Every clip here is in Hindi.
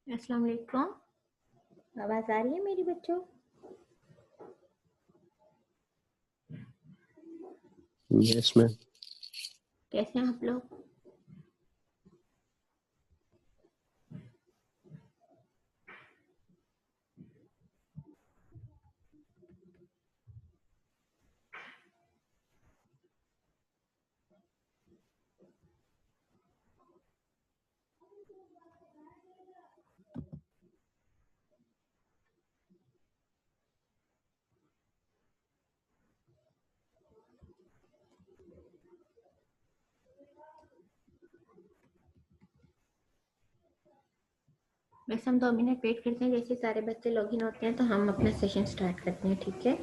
अस्सलाम वालेकुम। आवाज़ आ रही है मेरी बच्चों? Yes ma'am. कैसे हैं आप लोग? बस हम 2 मिनट वेट करते हैं, जैसे सारे बच्चे लॉगिन होते हैं तो हम अपना सेशन स्टार्ट करते हैं, ठीक है?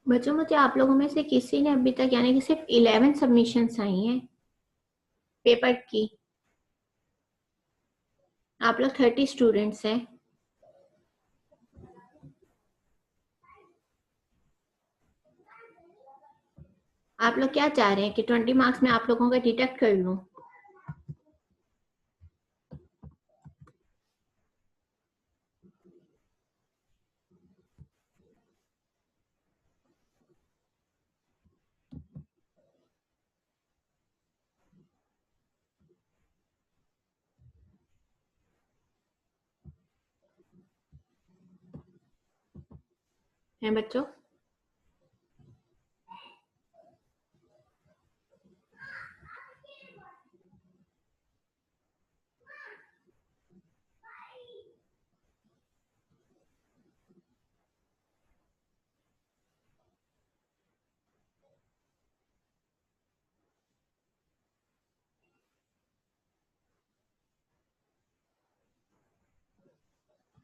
बच्चों, मुझे आप लोगों में से किसी ने अभी तक, यानी कि सिर्फ 11 सबमिशंस आई हैं पेपर की। आप लोग 30 स्टूडेंट्स हैं। आप लोग क्या चाह रहे हैं कि 20 मार्क्स में आप लोगों का डिडक्ट कर लूं? हैं बच्चों?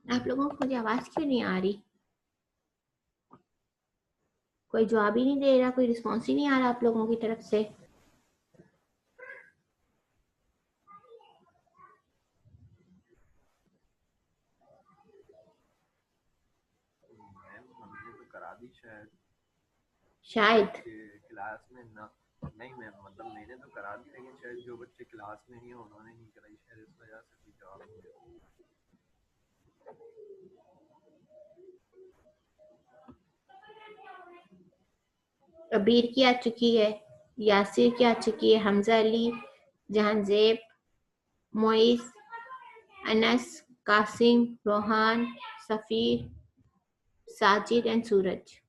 आप लोगों को मुझे आवाज़ क्यों नहीं आ रही? कोई जवाब ही नहीं दे रहा, कोई रिस्पॉन्स ही नहीं आ रहा आप लोगों की तरफ से। मैम हमने तो करा दी शायद शायद। कि क्लास में ना। नहीं मैम, मतलब मैंने तो करा दी, लेकिन शायद जो बच्चे क्लास में नहीं है उन्होंने नहीं कराई, शायद इस वजह से कोई जवाब नहीं दे रहा। अबीर की आ चुकी है, यासिर की आ चुकी है, हमजा अली, जहांजेब, मोइस, अनस, कासिम, रोहान, सफीर, साजिद एंड सूरज।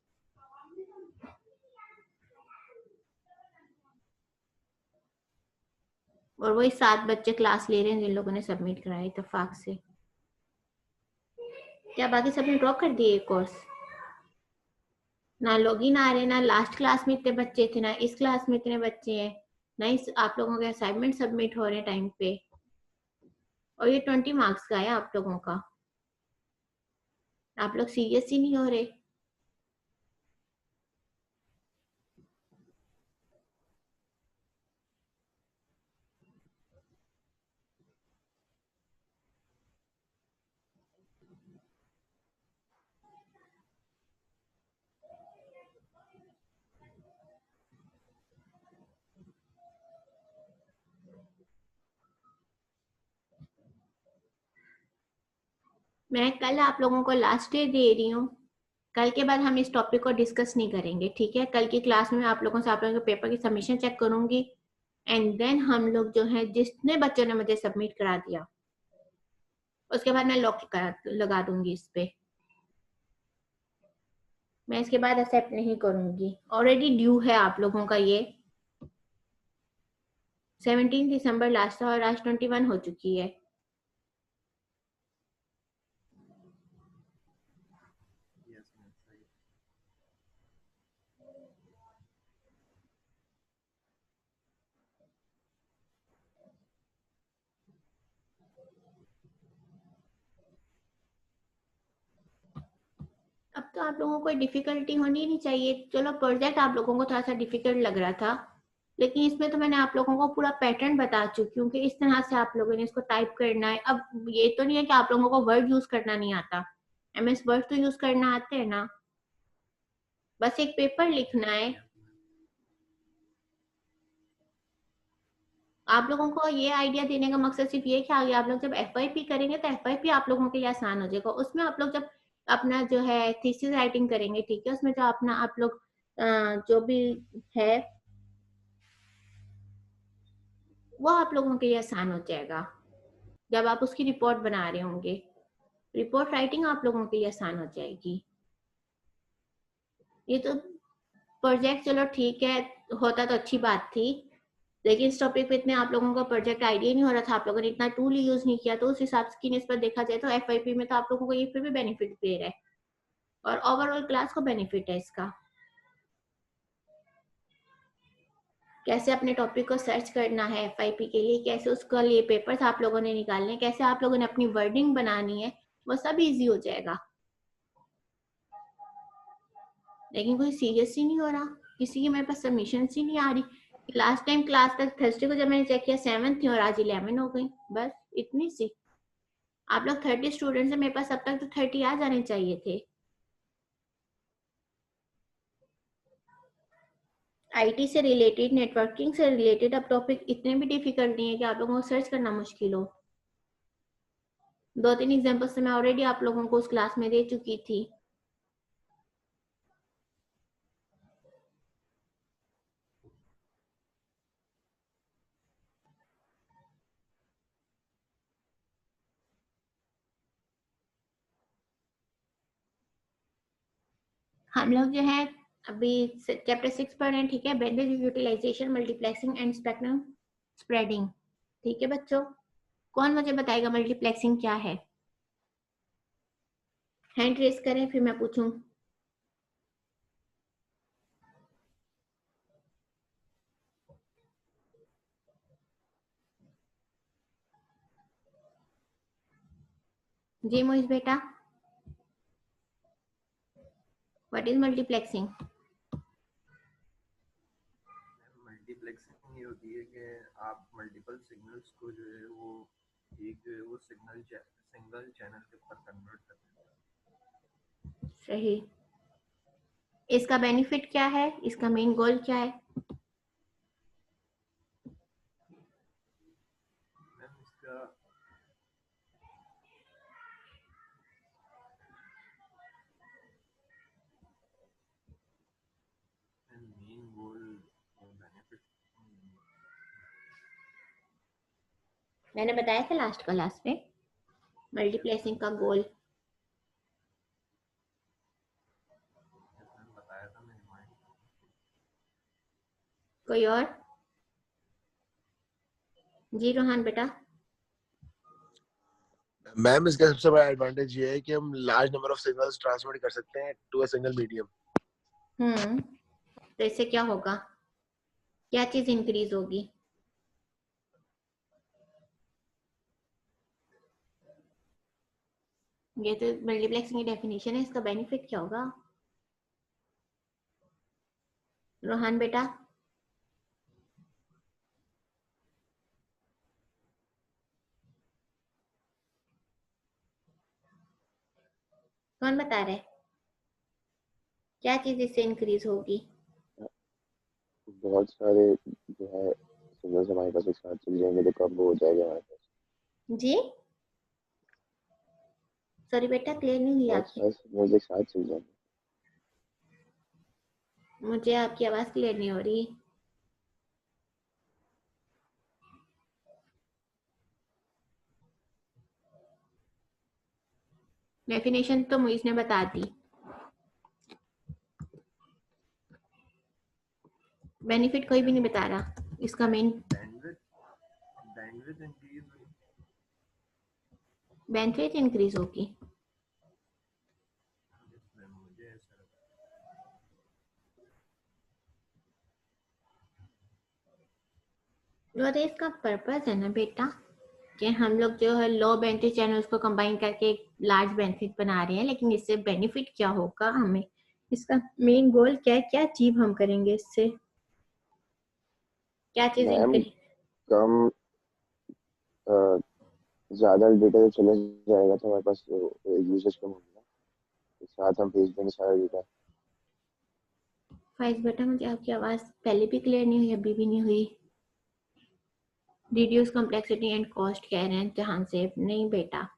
और वही 7 बच्चे क्लास ले रहे हैं जिन लोगों ने सबमिट कराया इत्तेफाक से। क्या बाकी सबने ड्रॉप कर दिए कोर्स? ना लॉगिन आ रहे, ना लास्ट क्लास में इतने बच्चे थे, ना इस क्लास में इतने बच्चे हैं, ना इस आप लोगों के असाइनमेंट सबमिट हो रहे हैं टाइम पे। और ये 20 मार्क्स का है आप लोगों का। आप लोग सीरियस ही नहीं हो रहे। मैं कल आप लोगों को लास्ट डे दे रही हूँ। कल के बाद हम इस टॉपिक को डिस्कस नहीं करेंगे, ठीक है? कल की क्लास में आप लोगों से आप लोगों के पेपर की सबमिशन चेक करूंगी, एंड देन हम लोग जो है, जितने बच्चों ने मुझे सबमिट करा दिया उसके बाद मैं लॉक लगा दूंगी इस पे। मैं इसके बाद एक्सेप्ट नहीं करूंगी। ऑलरेडी ड्यू है आप लोगों का ये। 17 दिसंबर लास्ट था और आज 21 हो चुकी है। यस मैम सही। अब तो आप लोगों को कोई डिफिकल्टी होनी नहीं चाहिए। चलो प्रोजेक्ट आप लोगों को थोड़ा सा डिफिकल्ट लग रहा था, लेकिन इसमें तो मैंने आप लोगों को पूरा पैटर्न बता चुकी हूँ कि इस तरह से आप लोगों ने इसको टाइप करना है। अब ये तो नहीं है कि आप लोगों को वर्ड यूज करना नहीं आता, MS वर्ड तो यूज करना आते हैं ना। बस एक पेपर लिखना है। Yes ma'am. आप लोगों को ये आइडिया देने का मकसद सिर्फ ये कि आगे आप लोग जब FYP करेंगे तो FYP आप लोगों के लिए आसान हो जाएगा। उसमें आप लोग जब अपना जो है थीसिस राइटिंग करेंगे, ठीक है, उसमें जो अपना आप लोग जो भी है वो आप लोगों के लिए आसान हो जाएगा। जब आप उसकी रिपोर्ट बना रहे होंगे, रिपोर्ट राइटिंग आप लोगों के लिए आसान हो जाएगी। ये तो प्रोजेक्ट चलो ठीक है, होता तो अच्छी बात थी, लेकिन इस टॉपिक पे इतने आप लोगों का प्रोजेक्ट आइडिया नहीं हो रहा था, आप लोगों ने इतना टूल यूज नहीं किया, तो उस हिसाब की निस्बत देखा जाए तो FYP में तो आप लोगों को ये फिर भी बेनिफिट दे रहा है और ओवरऑल क्लास को बेनिफिट है इसका। कैसे अपने टॉपिक को सर्च करना है FYP के लिए, कैसे उसके लिए पेपर्स आप लोगों ने निकालने, कैसे आप लोगों ने अपनी वर्डिंग बनानी है, वो सब इजी हो जाएगा। लेकिन कोई सीरियस ही नहीं हो रहा, किसी की मेरे पास सबमिशन ही नहीं आ रही। लास्ट टाइम क्लास तक थर्सडे को जब मैंने चेक किया 7 थी और आज 11 हो गई, बस इतनी सी। आप लोग 30 स्टूडेंट्स हैं, मेरे पास अब तक तो 30 आ जाने चाहिए थे। IT से रिलेटेड, नेटवर्किंग से रिलेटेड अब टॉपिक इतने भी डिफिकल्ट नहीं है कि आप लोगों को सर्च करना मुश्किल हो। 2-3 एग्जाम्पल्स से मैं ऑलरेडी आप लोगों को उस क्लास में दे चुकी थी। हम लोग जो है अभी चैप्टर 6 पढ़ रहे हैं, ठीक है, bandwidth utilization, multiplexing and spectrum spreading. ठीक है बच्चों, कौन मुझे बताएगा मल्टीप्लेक्सिंग क्या है? हैंड रेस करें फिर मैं पूछूं। जी मोहित बेटा, व्हाट इज मल्टीप्लेक्सिंग? मल्टीप्लेक्सिंग ये होती है कि आप मल्टीपल सिग्नल्स को जो है वो एक जो है वो सिंगल चैनल के ऊपर कन्वर्ट कर देते सही। इसका बेनिफिट क्या है, इसका मेन गोल क्या है? हैं मैम। इसका मेन गोल बेनिफिट मैंने बताया था लास्ट क्लास में यस मल्टीप्लेक्सिंग मैम का बताया गोल। था। यस मैम बताया था, मैं रिमाइंड। कोई और? जी रोहान बेटा। मैम इसका सबसे बड़ा एडवांटेज ये है कि हम large number of signals transmit कर सकते हैं टू अ सिंगल मीडियम। तो इससे क्या होगा, क्या चीज इंक्रीज होगी? ये तो मल्टीप्लेक्सिंग की डेफिनेशन है, इसका बेनिफिट क्या होगा रोहान बेटा? कौन बता रहे, क्या चीज इससे इंक्रीज होगी? बहुत सारे जो है सिग्नल्स हमारे पास एक साथ चल जाएंगे तो कब हो जाएगा हमारे पास। जी सॉरी बेटा, क्लियर नहीं हुई बहुत आपकी। सारे सिग्नल्स एक साथ चल जाएंगे। मुझे आपकी आवाज क्लियर नहीं हो रही। डेफिनेशन तो मुझे ने बता दी। बेनिफिट कोई भी नहीं बता रहा इसका मेन। बैंडविड्थ इंक्रीज हुई, बैंडविड्थ इंक्रीज होगी। मुझे ऐसा लगता और इसका पर्पस है ना बेटा कि हम लोग जो है लो बेनिफिट चैनल्स को कंबाइन करके एक लार्ज बेनिफिट बना रहे हैं, लेकिन इससे बेनिफिट क्या होगा हमें, इसका मेन गोल क्या है, क्या अचीव हम करेंगे इससे, क्या चीज मैम इंक्रीज। कम ज्यादा डेटा जब चला जाएगा तो हमारे पास यूसेज कम होगी ना, एक साथ हम भेज देंगे सारा डेटा। फाइज बेटा मुझे आपकी आवाज पहले भी क्लियर नहीं हुई, अभी भी नहीं हुई। रिड्यूस कॉम्प्लेक्सिटी एंड कॉस्ट कह रहे हैं जहां से, नहीं बेटा।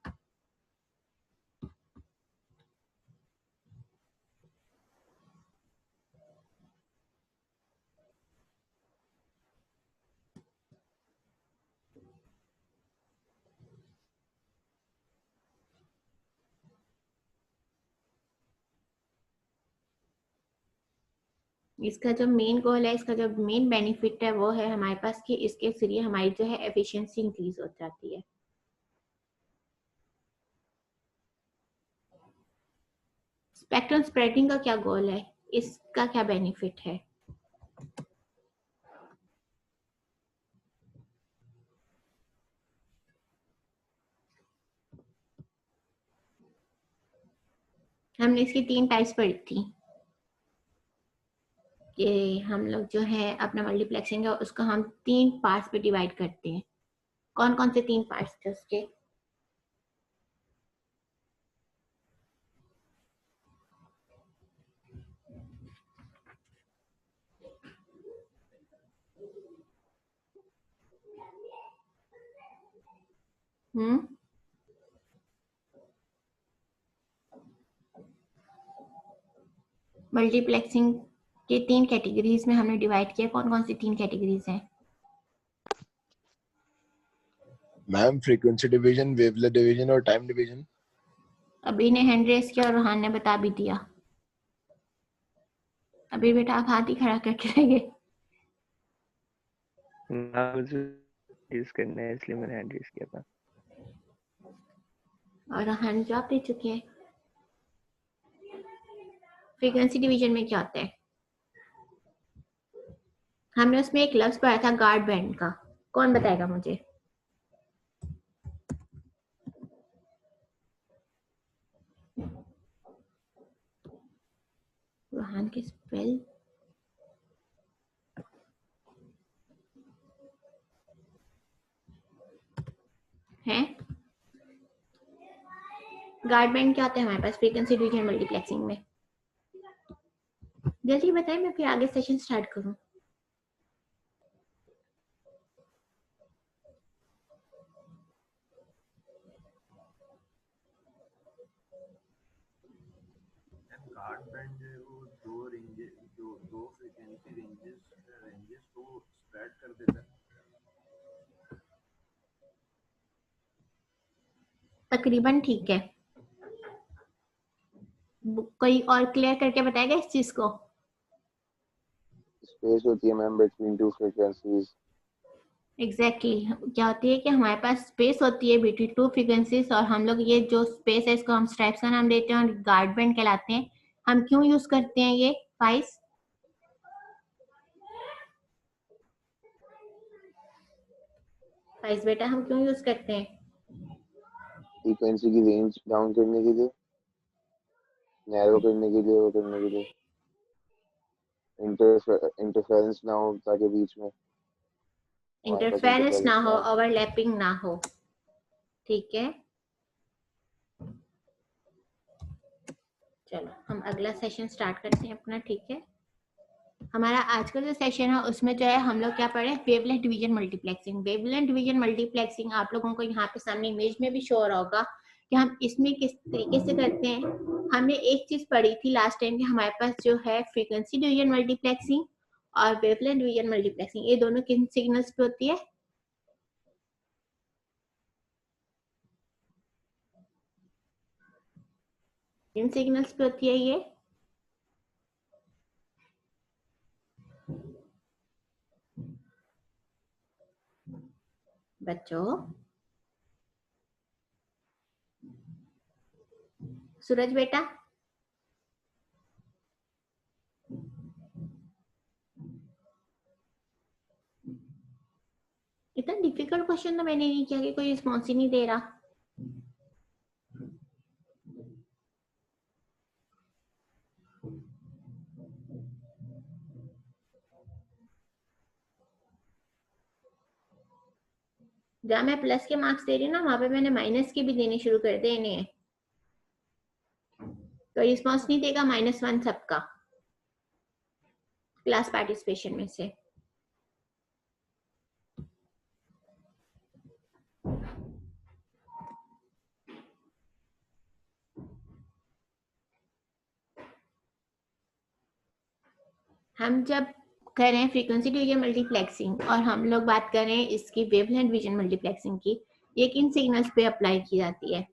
इसका जो मेन गोल है, इसका जो मेन बेनिफिट है वो है हमारे पास कि इसके जरिए हमारी जो है एफिशिएंसी इंक्रीज हो जाती है। स्पेक्ट्रम स्प्रेडिंग का क्या गोल है, इसका क्या बेनिफिट है। हमने इसकी 3 टाइप्स पढ़ी थी कि हम लोग जो है अपना मल्टीप्लेक्सिंग है उसको हम 3 पार्ट्स पे डिवाइड करते हैं। कौन कौन से 3 पार्ट्स थे उसके। मल्टीप्लेक्सिंग के 3 कैटेगरीज में हमने डिवाइड किया, कौन कौन सी 3 कैटेगरीज हैं। Ma'am frequency division, wavelet division और टाइम डिवीजन। अभी ने हैंड रेस किया और रोहान ने बता भी दिया। अभी बेटा आप हाथ ही खड़ा करके रह गए। मुझे यूज करना है इसलिए मैंने हैंड रेस किया था। और रोहान जवाब दे चुके हैं। फ्रीक्वेंसी डिवीजन में क्या होता है, हमने उसमें एक लफ्ज पढ़ा था गार्ड बैंड का, कौन बताएगा मुझे। रोहान के स्पेल है। गार्ड बैंड क्या होता है हमारे पास फ्रीक्वेंसी डिवीजन मल्टीप्लेक्सिंग में, जल्दी बताएं मैं फिर आगे सेशन स्टार्ट करूं। है गार्ड बैंड जो है वो दो रेंजेस, दो फ्रीक्वेंसी रेंजेस को स्प्रेड कर देता है। तकरीबन ठीक है। कोई और क्लियर करके बताएगा इस चीज को। स्पेस होती है मैम बिटवीन टू फ्रीक्वेंसीज। क्या होती है कि हमारे पास स्पेस होती है बिटवीन 2 फ्रीक्वेंसीज, और हम लोग ये जो स्पेस है इसको हम स्ट्राइप्स का नाम देते हैं और गार्ड बैंड कहलाते हैं। हम क्यों यूज करते हैं ये फाइस, फाइस बेटा हम क्यों यूज करते हैं। फ्रीक्वेंसी की रेंज डाउन करने के लिए, नैरो करने के लिए, वो करने के लिए इंटरफेरेंस ना हो ताकि बीच में हमारे पास इंटरफेरेंस ना हो, इंटरफेरेंस ओवरलैपिंग ना हो, ठीक है। चलो हम अगला सेशन स्टार्ट करते हैं अपना, ठीक है। हमारा आज का जो सेशन है उसमें जो है हम लोग क्या पढ़े, wavelength division multiplexing. Wavelength division multiplexing आप लोगों को यहाँ पे सामने इमेज में भी शो हो रहा होगा कि हम इसमें किस तरीके से करते हैं। हमने एक चीज पढ़ी थी लास्ट टाइम कि हमारे पास जो है फ्रीक्वेंसी डिवीजन मल्टीप्लेक्सिंग और वेवलेंथ डिवीजन मल्टीप्लेक्सिंग, ये दोनों किन सिग्नल्स पे होती है, किन सिग्नल्स पे होती है ये। बच्चों, सूरज बेटा, इतना डिफिकल्ट क्वेश्चन तो मैंने नहीं किया कि कोई रिस्पॉन्स ही नहीं दे रहा। जहाँ मैं प्लस के मार्क्स दे रही हूँ ना, वहां पे मैंने माइनस के भी देने शुरू कर देने हैं। तो रिस्पॉन्स नहीं देगा -1 सबका क्लास पार्टिसिपेशन में से। हम जब कर रहे हैं फ्रीक्वेंसी डिवीजन मल्टीप्लेक्सिंग और हम लोग बात कर रहे हैं इसकी वेवलेंथ डिवीजन मल्टीप्लेक्सिंग की, ये किन सिग्नल्स पे अप्लाई की जाती है?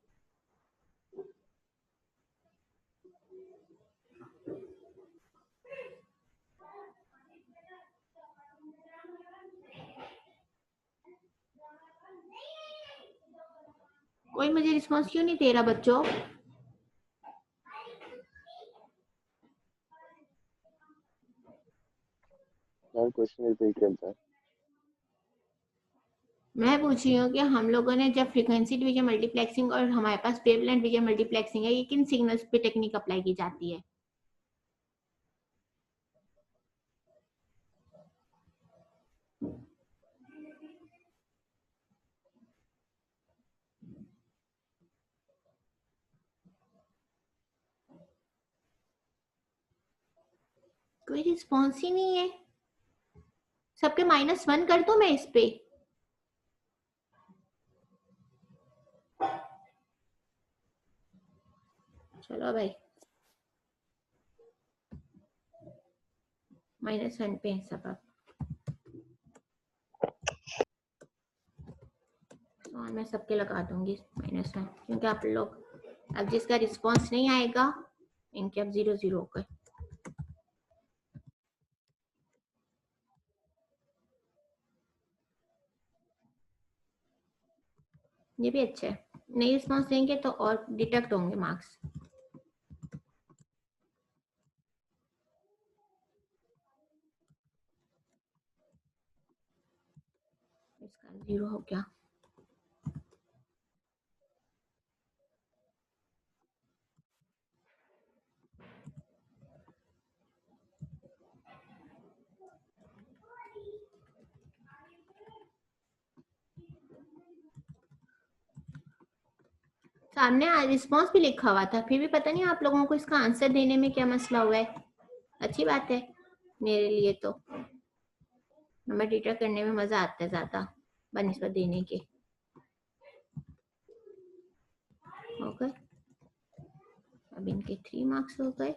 कोई मुझे रिस्पॉन्स क्यों नहीं दे रहा बच्चों? यार क्वेश्चन रिपीट करता है। मैं पूछ रही हूँ कि हम लोगों ने जब फ्रीक्वेंसी डिवीजन मल्टीप्लेक्सिंग और हमारे पास वेवलेंथ डिवीजन मल्टीप्लेक्सिंग है, ये किन सिग्नल्स पे टेक्निक अप्लाई की जाती है? कोई रिस्पॉन्स ही नहीं है। सबके -1 कर दूं मैं इस पे? चलो भाई, -1 पे है सब। अब और मैं सबके लगा दूंगी -1, क्योंकि आप लोग अब जिसका रिस्पॉन्स नहीं आएगा इनके अब 0 हो गए। ये भी अच्छा है, नहीं रिस्पॉन्स देंगे तो और डिटेक्ट होंगे मार्क्स। इसका 0 हो गया। सामने रिस्पॉन्स भी लिखा हुआ था, फिर भी पता नहीं आप लोगों को इसका आंसर देने में क्या मसला हुआ है। अच्छी बात है मेरे लिए, तो नंबर डिटेक्ट करने में मजा आता है ज्यादा बनिस्बत देने के। हो गए, अब इनके 3 मार्क्स हो गए,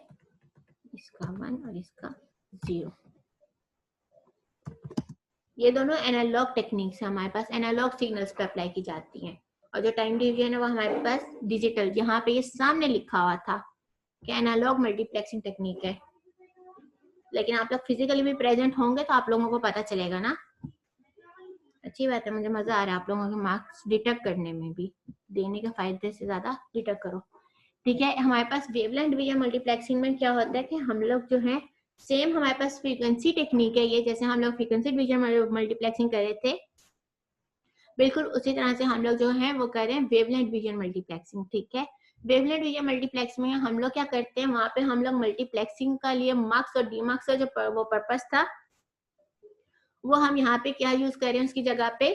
इसका 1 और इसका 0। ये दोनों एनालॉग टेक्निक्स है, हमारे पास एनालॉग सिग्नल्स पे अप्लाई की जाती हैं। और जो टाइम डिवीजन है वो हमारे पास डिजिटल, यहाँ पे ये सामने लिखा हुआ था कि एनालॉग मल्टीप्लेक्सिंग टेक्निक है, लेकिन आप लोग फिजिकली भी प्रेजेंट होंगे तो आप लोगों को पता चलेगा ना। अच्छी बात है, मुझे मजा आ रहा है आप लोगों के मार्क्स डिटेक्ट करने में भी। देने के फायदे से ज्यादा डिटेक्ट करो, ठीक है। हमारे पास वेवलेंथ डिवीजन मल्टीप्लेक्सिंग में क्या होता है कि हम लोग जो है सेम हमारे पास फ्रीक्वेंसी टेक्निक है ये, जैसे हम लोग फ्रीक्वेंसी डिवीजन मल्टीप्लेक्सिंग कर रहे थे, बिल्कुल उसी तरह से हम लोग जो है वो कर रहे हैं वेवलेंथ डिवीजन मल्टीप्लेक्सिंग, ठीक है। वेवलेंथ डिवीजन मल्टीप्लेक्सिंग में हम लोग क्या करते हैं, वहां पे हम लोग मल्टीप्लेक्सिंग का लिए मार्क्स और डीमार्क्स का जो वो पर्पस था, वो हम यहाँ पे क्या यूज करें, उसकी जगह पे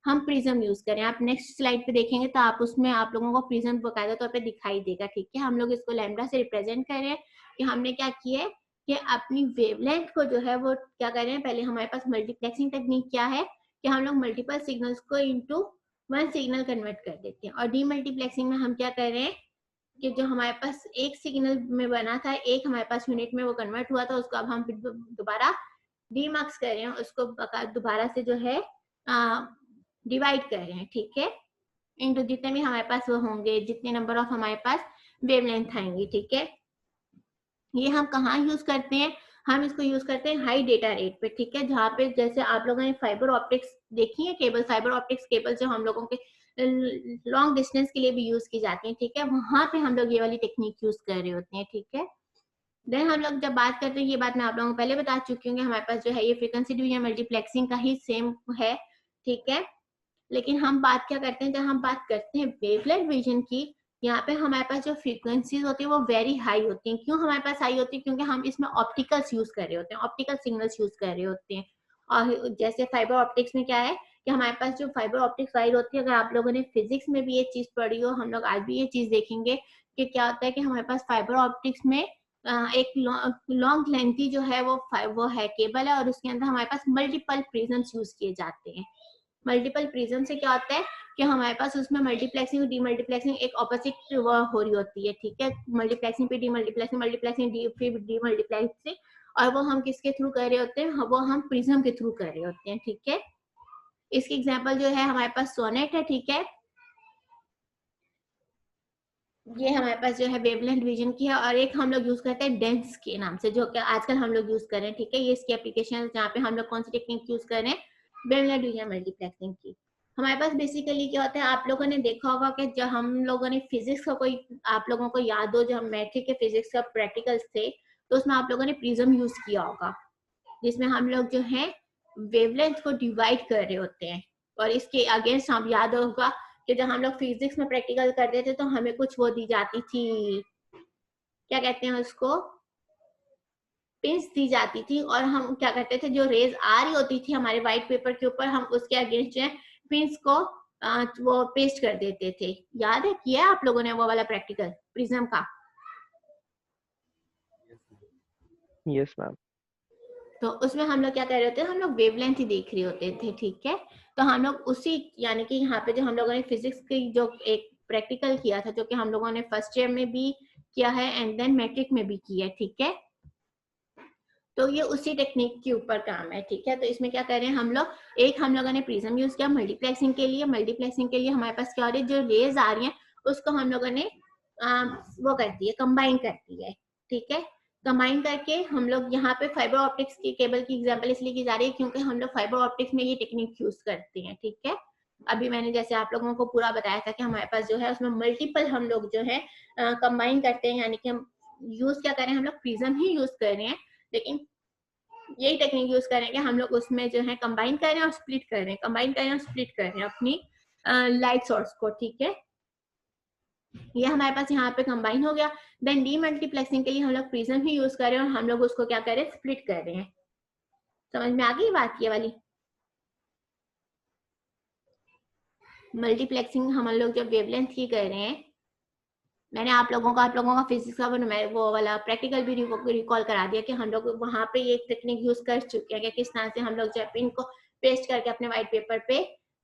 हम प्रिज्म यूज करें। आप नेक्स्ट स्लाइड पे देखेंगे तो आप उसमें आप लोगों को प्रिज्म बकायदा तौर पे दिखाई देगा, ठीक है। हम लोग इसको लैम्डा से रिप्रेजेंट कर रहे हैं कि हमने क्या किया है कि अपनी वेवलेंथ को जो है वो क्या कर रहे हैं, पहले हमारे पास मल्टीप्लेक्सिंग टेक्निक क्या है कि हम लोग मल्टीपल सिग्नल्स को इनटू 1 सिग्नल कन्वर्ट कर देते हैं। और डीमल्टीप्लेक्सिंग में हम क्या कर रहे हैं कि जो हमारे पास एक सिग्नल में बना था, एक हमारे पास यूनिट में वो कन्वर्ट हुआ था, उसको अब हम दोबारा डीमार्क्स कर रहे हैं, उसको दोबारा से जो है डिवाइड कर रहे हैं, ठीक है, इनटू जितने भी हमारे पास वो होंगे, जितने नंबर ऑफ हमारे पास वेवलेंथ आएंगे, ठीक है। ये हम कहाँ यूज करते हैं, हम इसको यूज करते हैं हाई डेटा रेट पे, ठीक है, जहाँ पे जैसे आप लोगों ने फाइबर ऑप्टिक्स देखी है केबल, फाइबर ऑप्टिक्स केबल जो हम लोगों के लॉन्ग डिस्टेंस के लिए भी यूज की जाती है, ठीक है, वहां पे हम लोग ये वाली टेक्निक यूज कर रहे होते हैं, ठीक है। देन हम लोग जब बात करते हैं, ये बात मैं आप लोगों को पहले बता चुकी हूँ कि हमारे पास जो है ये फ्रीक्वेंसी डिवीजन मल्टीप्लेक्सिंग का ही सेम है, ठीक है। लेकिन हम बात क्या करते हैं, जब हम बात करते हैं वेवलेंथ विजन की, यहाँ पे हमारे पास जो फ्रीक्वेंसीज होती है वो वेरी हाई होती हैं। क्यों हमारे पास हाई होती है? क्योंकि हम इसमें ऑप्टिकल्स यूज कर रहे होते हैं, ऑप्टिकल सिग्नल्स यूज कर रहे होते हैं। और जैसे फाइबर ऑप्टिक्स में क्या है कि हमारे पास जो फाइबर ऑप्टिक्स वायर होती है, अगर आप लोगों ने फिजिक्स में भी ये चीज पढ़ी हो, हम लोग आज भी ये चीज देखेंगे कि क्या होता है कि हमारे पास फाइबर ऑप्टिक्स में एक लॉन्ग लेंथी जो है वो है केबल है, और उसके अंदर हमारे पास मल्टीपल प्रिज्म्स यूज किए जाते हैं। मल्टीपल प्रिज्म से क्या होता है कि हमारे पास उसमें मल्टीप्लेक्सिंग डीमल्टीप्लेक्सिंग एक ऑपोजिट हो रही होती है, ठीक है, मल्टीप्लेक्सिंग पे डीमल्टीप्लेक्सिंग, मल्टीप्लेक्सिंग डी फिर डीमल्टीप्लेक्सिंग, और वो हम किसके थ्रू कर रहे होते हैं, वो हम प्रिज्म के थ्रू कर रहे होते हैं, ठीक है। इसकी एग्जांपल जो है हमारे पास सोनेट है, ठीक है, ये हमारे पास जो है वेवलेंथ विजन की है, और एक हम लोग यूज करते हैं डेंस के नाम से, जो कि आजकल हम लोग यूज कर रहे हैं, ठीक है। ये इसकी एप्लीकेशन है जहाँ पे हम लोग कौन सी टेक्निक यूज कर रहे हैं, वेवलेंथ विजन मल्टीप्लेक्सिंग की। हमारे पास बेसिकली क्या होता है, आप लोगों ने देखा होगा कि जब हम लोगों ने फिजिक्स का कोई, आप लोगों को याद हो, जब हम मैट्रिक के फिजिक्स का प्रैक्टिकल्स थे, तो उसमें आप लोगों ने प्रिज्म यूज किया होगा, जिसमें हम लोग जो है वेवलेंथ को डिवाइड कर रहे होते हैं। और इसके अगेंस्ट हम याद होगा कि जब हम लोग फिजिक्स में प्रैक्टिकल करते थे तो हमें कुछ वो दी जाती थी, क्या कहते हैं उसको, पिंस दी जाती थी, और हम क्या करते थे, जो रेज आ रही होती थी हमारे व्हाइट पेपर के ऊपर, हम उसके अगेंस्ट जो है पिंस को वो पेस्ट कर देते थे। याद है, किया आप लोगों ने वो वाला प्रैक्टिकल प्रिज्म का? Yes ma'am. तो उसमें हम लोग क्या कर रहे होते हैं, हम लोग वेवलेंथ ही देख रहे होते थे, ठीक है। तो हम लोग उसी, यानी कि यहाँ पे जो हम लोगों ने फिजिक्स की जो एक प्रैक्टिकल किया था, जो कि हम लोगों ने फर्स्ट ईयर में भी किया है एंड देन मैट्रिक में भी किया है, ठीक है। तो ये उसी टेक्निक के ऊपर काम है, ठीक है। तो इसमें क्या कर रहे हैं हम लोग, एक हम लोगों ने प्रिज्म यूज किया मल्टीप्लेक्सिंग के लिए, मल्टीप्लेक्सिंग के लिए हमारे पास क्या हो रही है, जो रेज आ रही है उसको हम लोगों ने वो करती है, कंबाइन करती है, ठीक है। कंबाइन करके हम लोग यहाँ पे फाइबर ऑप्टिक्स की केबल की एग्जांपल इसलिए की जा रही है क्योंकि हम लोग फाइबर ऑप्टिक्स में ये टेक्निक यूज करते हैं, ठीक है। अभी मैंने जैसे आप लोगों को पूरा बताया था कि हमारे पास जो है उसमें मल्टीपल हम लोग जो है कंबाइन करते हैं, यानी कि हम यूज क्या करें, हम लोग प्रिज्म ही यूज कर रहे हैं, लेकिन यही टेक्निक यूज करेंगे हम लोग, उसमें जो है कंबाइन कर रहे हैं और स्प्लिट कर रहे हैं, कंबाइन कर रहे हैं और स्प्लिट कर रहे हैं अपनी लाइट सोर्स को, ठीक है। ये हमारे पास यहाँ पे कंबाइन हो गया। देन डीमल्टीप्लेक्सिंग के लिए हम लोग प्रिज्म ही यूज कर रहे हैं और हम लोग उसको क्या कर रहे हैं, स्प्लिट कर रहे हैं। समझ में आ गई बात ये वाली? मल्टीप्लेक्सिंग हम लोग जब वेवलेंथ की कर रहे हैं, मैंने आप लोगों का फिजिक्स का वो वाला प्रैक्टिकल भी रिकॉल करा दिया कि हम लोग वहां पे ये टेक्निक यूज कर चुके हैं कि किस तरह से हम लोग जब पिन को पेस्ट करके अपने व्हाइट पेपर पे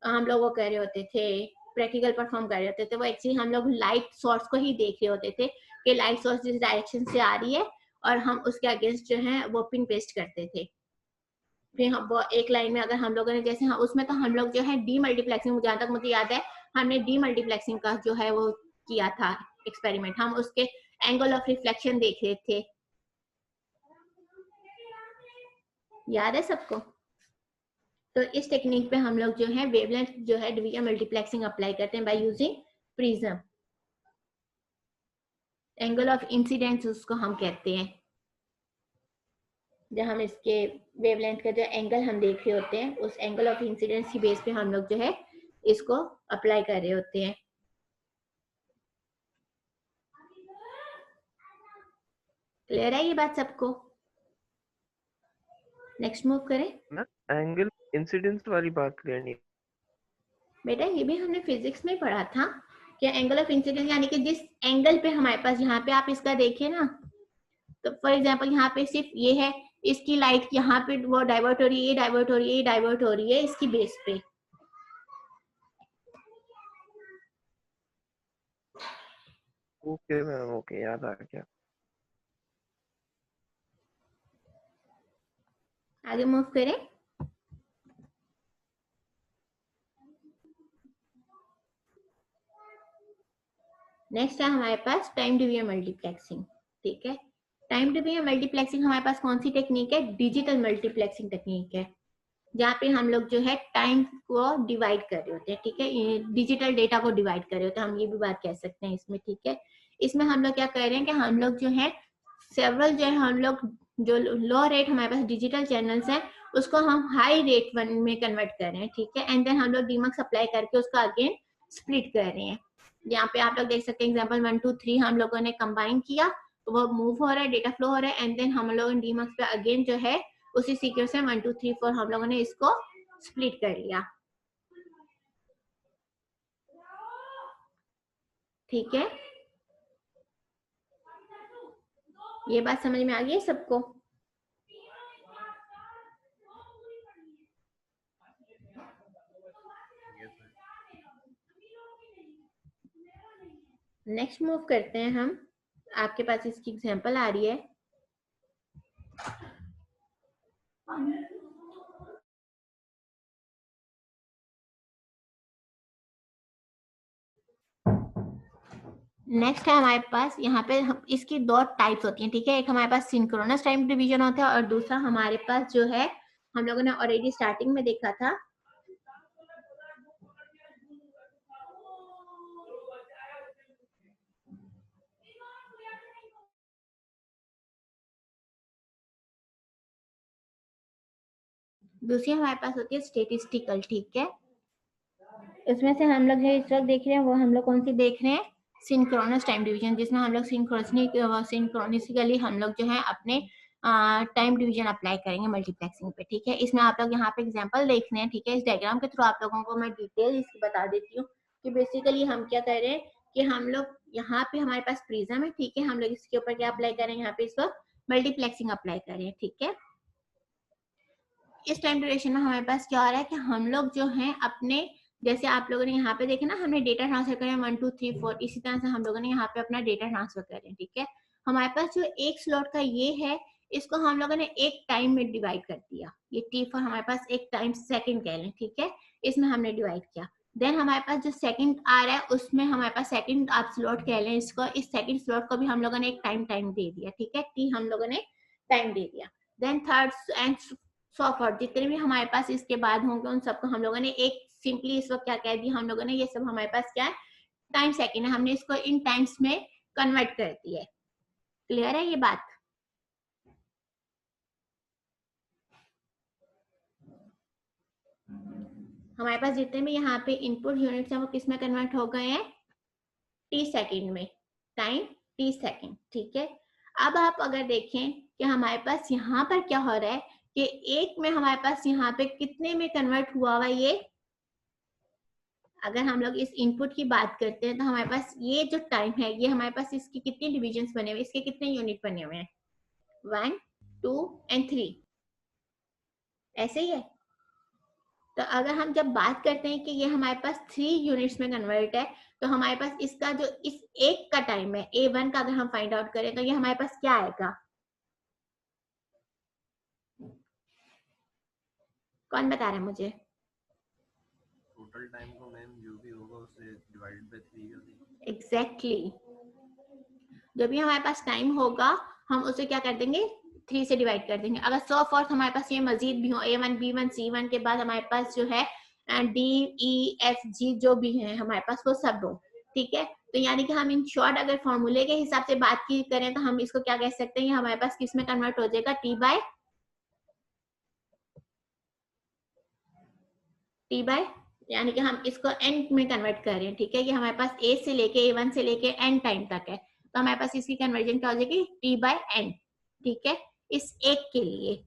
हम लोग वो कर रहे होते थे, प्रैक्टिकल परफॉर्म कर रहे होते थे। वो एक्चुअली हम लोग लाइट सोर्स को ही देख रहे होते थे कि लाइट सोर्स जिस डायरेक्शन से आ रही है और हम उसके अगेंस्ट जो है वो पिन पेस्ट करते थे। फिर हम वो एक लाइन में अगर हम लोगों ने जैसे उसमें तो हम लोग जो है डीमल्टीप्लेक्सिंग, जहां तक मुझे याद है हमने डीमल्टीप्लेक्सिंग का जो है वो किया था एक्सपेरिमेंट, हम उसके एंगल ऑफ रिफ्लेक्शन देख रहे थे, याद है सबको? तो इस टेक्निक पे हम लोग जो है वेवलेंथ जो है डिवीजन मल्टीप्लेक्सिंग अप्लाई करते हैं by using prism. Angle of incidence उसको हम कहते हैं, जब हम इसके वेवलेंथ का जो एंगल हम देख रहे होते हैं उस एंगल ऑफ इंसिडेंस की बेस पे हम लोग जो है इसको अप्लाई कर रहे होते हैं। क्लियर है ये बात सबको? नेक्स्ट मूव करें। ना एंगल इंसिडेंस वाली बात क्लियर नहीं। बेटा ये भी हमने फिजिक्स में पढ़ा था कि एंगल ऑफ इंसिडेंस यानी कि जिस एंगल पे हमारे पास, यहाँ पे आप इसका देखें ना, तो फॉर एग्जांपल यहाँ पे सिर्फ ये है, इसकी लाइट यहाँ पे वो डाइवर्ट हो रही है, ये डाइवर्ट हो रही है, ये डाइवर्ट हो रही है इसकी बेस पे। ओके मैम, ओके याद आ गया। आगे मूव करें। नेक्स्ट है हमारे पास टाइम डिवीजन मल्टीप्लेक्सिंग, ठीक है। टाइम डिवीजन मल्टीप्लेक्सिंग हमारे पास कौन सी टेक्निक है? डिजिटल मल्टीप्लेक्सिंग टेक्निक है, जहाँ पे हम लोग जो है टाइम को डिवाइड कर रहे होते हैं, ठीक है, डिजिटल डेटा को डिवाइड कर रहे होते हैं, हम ये भी बात कह सकते हैं इसमें, ठीक है। इसमें हम लोग क्या कर रहे हैं कि हम लोग जो है सेवरल जो है हम लोग जो लो रेट हमारे पास डिजिटल चैनल्स हैं उसको हम हाई रेट वन में कन्वर्ट कर रहे हैं, ठीक है, एंड देन हम लोग डीमक्स अप्लाई करके उसका अगेन स्प्लिट कर रहे हैं। यहाँ पे आप लोग देख सकते हैं एग्जाम्पल 1 2 3 हम लोगों ने कंबाइन किया तो वो मूव हो रहा है, डेटा फ्लो हो रहा है, एंड देन हम लोगों ने डीमक्स पे अगेन जो है उसी सीक्वेंस में 1 2 3 4 हम लोगों ने इसको स्प्लिट कर लिया, ठीक है। ये बात समझ में आ गई सबको? नेक्स्ट मूव करते हैं हम, आपके पास इसकी एग्जांपल आ रही है। नेक्स्ट है हमारे पास यहाँ पे इसकी दो टाइप्स होती हैं, ठीक है, एक हमारे पास सिंक्रोनस टाइम डिवीजन होता है और दूसरा हमारे पास जो है हम लोगों ने ऑलरेडी स्टार्टिंग में देखा था दूसरी हमारे पास होती है स्टेटिस्टिकल, ठीक है। इसमें से हम लोग जो इस वक्त देख रहे हैं वो हम लोग कौन सी देख रहे हैं? सिंक्रोनस टाइम डिवीजन, जिसमें हम लोग सिंक्रोनिकली हम लोग जो है अपने टाइम डिवीजन अप्लाई करेंगे मल्टीप्लेक्सिंग पे, ठीक है। इसमें आप लोग यहाँ पे एग्जांपल देख रहे हैं, ठीक है। इस डायग्राम के थ्रू आप लोगों को मैं डिटेल इसकी बता देती हूँ कि बेसिकली हम क्या कर रहे हैं कि हम लोग यहाँ पे हमारे पास प्रिज्म है, ठीक है, हम लोग इसके ऊपर क्या अप्लाई करेंगे? यहाँ पे इस वक्त मल्टीप्लेक्सिंग अप्लाई करें, ठीक है। इस टाइम ड्यूरेशन में हमारे पास क्या हो रहा है कि हम लोग जो है अपने, जैसे आप लोगों ने यहाँ पे देखे ना, हमने डेटा ट्रांसफर करें 1 2 3 4, इसी तरह से हम लोगों ने यहाँ पे अपना डेटा ट्रांसफर करें, ठीक है। हमारे पास जो एक स्लॉट का ये है इसको हम लोगों ने एक टाइम में डिवाइड कर दिया, ये T4 हमारे पास एक टाइम सेकंड कह लें, ठीक है, इसमें हमने डिवाइड किया। देन हमारे पास जो सेकंड आ रहा है उसमें हमारे पास सेकंड आप स्लॉट कह लें इसको, इस सेकंड स्लॉट को भी हम लोगों ने एक टाइम दे दिया, ठीक है, T हम लोगों ने टाइम दे दिया। देन थर्ड एंड सॉफ्ट जितने भी हमारे पास इसके बाद होंगे उन सबको हम लोगों ने एक सिंपली इस वक्त क्या कह दिया हम लोगों ने, ये सब हमारे पास क्या है? टाइम सेकंड है, हमने इसको इन टाइम्स में कन्वर्ट कर दिया है। क्लियर है ये बात? हमारे पास जितने भी यहाँ पे इनपुट यूनिट्स हैं वो किस में कन्वर्ट हो गए हैं? टी सेकंड में, टाइम टी सेकंड, ठीक है। अब आप अगर देखें कि हमारे पास यहाँ पर क्या हो रहा है कि एक में हमारे पास यहाँ पे कितने में कन्वर्ट हुआ हुआ, ये अगर हम लोग इस इनपुट की बात करते हैं तो हमारे पास ये जो टाइम है ये हमारे पास इसकी कितनी डिविजन्स बने हुए, इसके कितने यूनिट बने हुए हैं? 1 2 एंड 3, ऐसे ही है। तो अगर हम जब बात करते हैं कि ये हमारे पास 3 यूनिट्स में कन्वर्ट है तो हमारे पास इसका जो इस एक का टाइम है A1 का, अगर हम फाइंड आउट करें तो ये हमारे पास क्या आएगा? कौन बता रहा है मुझे? टोटल टाइम को मैम जो भी होगा उसे डिवाइड बाय 3 कर देंगे। एग्जैक्टली, जो भी हमारे पास टाइम होगा हम उसे क्या कर देंगे? 3 से डिवाइड कर देंगे। अगर सो फोर्थ हमारे पास ये मजीद भी हो, A1 B1 C1 के बाद हमारे पास जो है D E F G जो भी है हमारे पास वो सब हो, ठीक है। तो यानी कि हम इन शॉर्ट अगर फॉर्मूले के हिसाब से बात की करें तो हम इसको क्या कह सकते हैं? हमारे पास किस में कन्वर्ट हो जाएगा? T बाय यानी कि हम इसको n में कन्वर्ट कर रहे हैं, ठीक है। ये हमारे पास A से लेके A1 से लेके n टाइम तक है, तो हमारे पास इसकी कन्वर्जन क्या हो जाएगी? T/n, ठीक है, इस एक के लिए।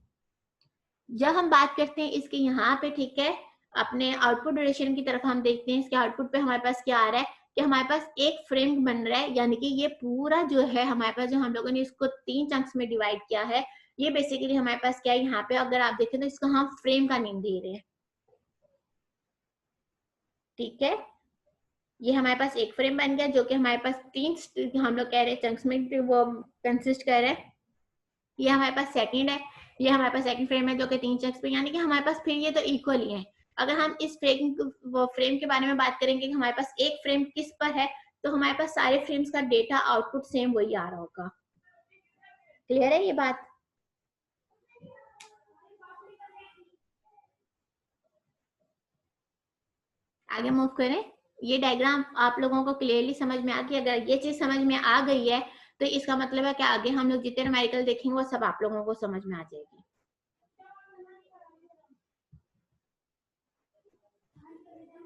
जब हम बात करते हैं इसके यहाँ पे, ठीक है, अपने आउटपुट ड्यूरेशन की तरफ हम देखते हैं, इसके आउटपुट पे हमारे पास क्या आ रहा है कि हमारे पास एक फ्रेम बन रहा है, यानी कि ये पूरा जो है हमारे पास जो हम लोगों ने इसको 3 चंक्स में डिवाइड किया है, ये बेसिकली हमारे पास क्या है? यहाँ पे अगर आप देखें तो इसको हम फ्रेम का नेम दे रहे हैं, ठीक है। ये हमारे पास एक फ्रेम बन गया जो कि हमारे पास 3 हम लोग कह रहे हैं चंक्स में वो कंसिस्ट कर रहा है। ये हमारे पास सेकंड है, ये हमारे पास सेकंड फ्रेम है जो कि 3 चंक्स पे, यानी कि हमारे पास फिर ये तो इक्वल ही है। अगर हम इस फ्रेम के बारे में बात करेंगे कि हमारे पास एक फ्रेम किस पर है, तो हमारे पास सारे फ्रेम्स का डेटा आउटपुट सेम वही आ रहा होगा, क्लियर है ये बात? आगे मूव करें। ये डायग्राम आप लोगों को क्लियरली समझ में आ गई? अगर ये चीज समझ में आ गई है तो इसका मतलब है कि आगे हम लोग जितने न्यूमेरिकल देखेंगे वो सब आप लोगों को समझ में आ जाएगी।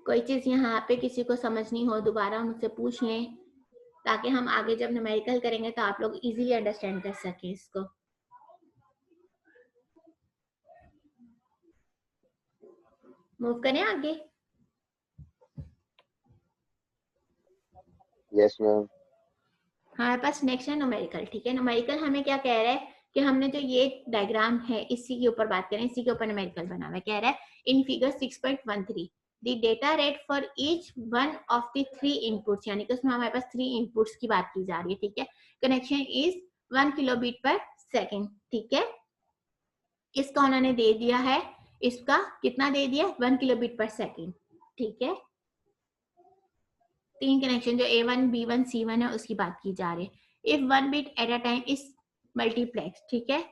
कोई चीज यहाँ पे किसी को समझनी हो दोबारा मुझसे पूछ लें, ताकि हम आगे जब न्यूमेरिकल करेंगे तो आप लोग इजीली अंडरस्टैंड कर सकें इसको। मूव करें आगे। Yes ma'am. हमारे पास नेक्स्ट है न्यूमेरिकल। ठीक है, न्यूमेरिकल हमें क्या कह रहा है कि हमने जो ये डायग्राम है इसी के ऊपर बात करें, इसी के ऊपर न्यूमेरिकल बना हुआ है। कह रहा है in figure 6.13 the data rate for each one of the 3 inputs, यानी कि उसमें हमारे पास 3 इनपुट्स की बात की जा रही है। ठीक है, कनेक्शन इज 1 किलोबिट पर सेकेंड। ठीक है, इसका उन्होंने दे दिया है, इसका कितना दे दिया, 1 किलोबिट पर सेकेंड। ठीक है, 3 कनेक्शन जो A1, B1, C1 है उसकी बात की जा रही है। If 1 bit at a time is multiplex, ठीक है,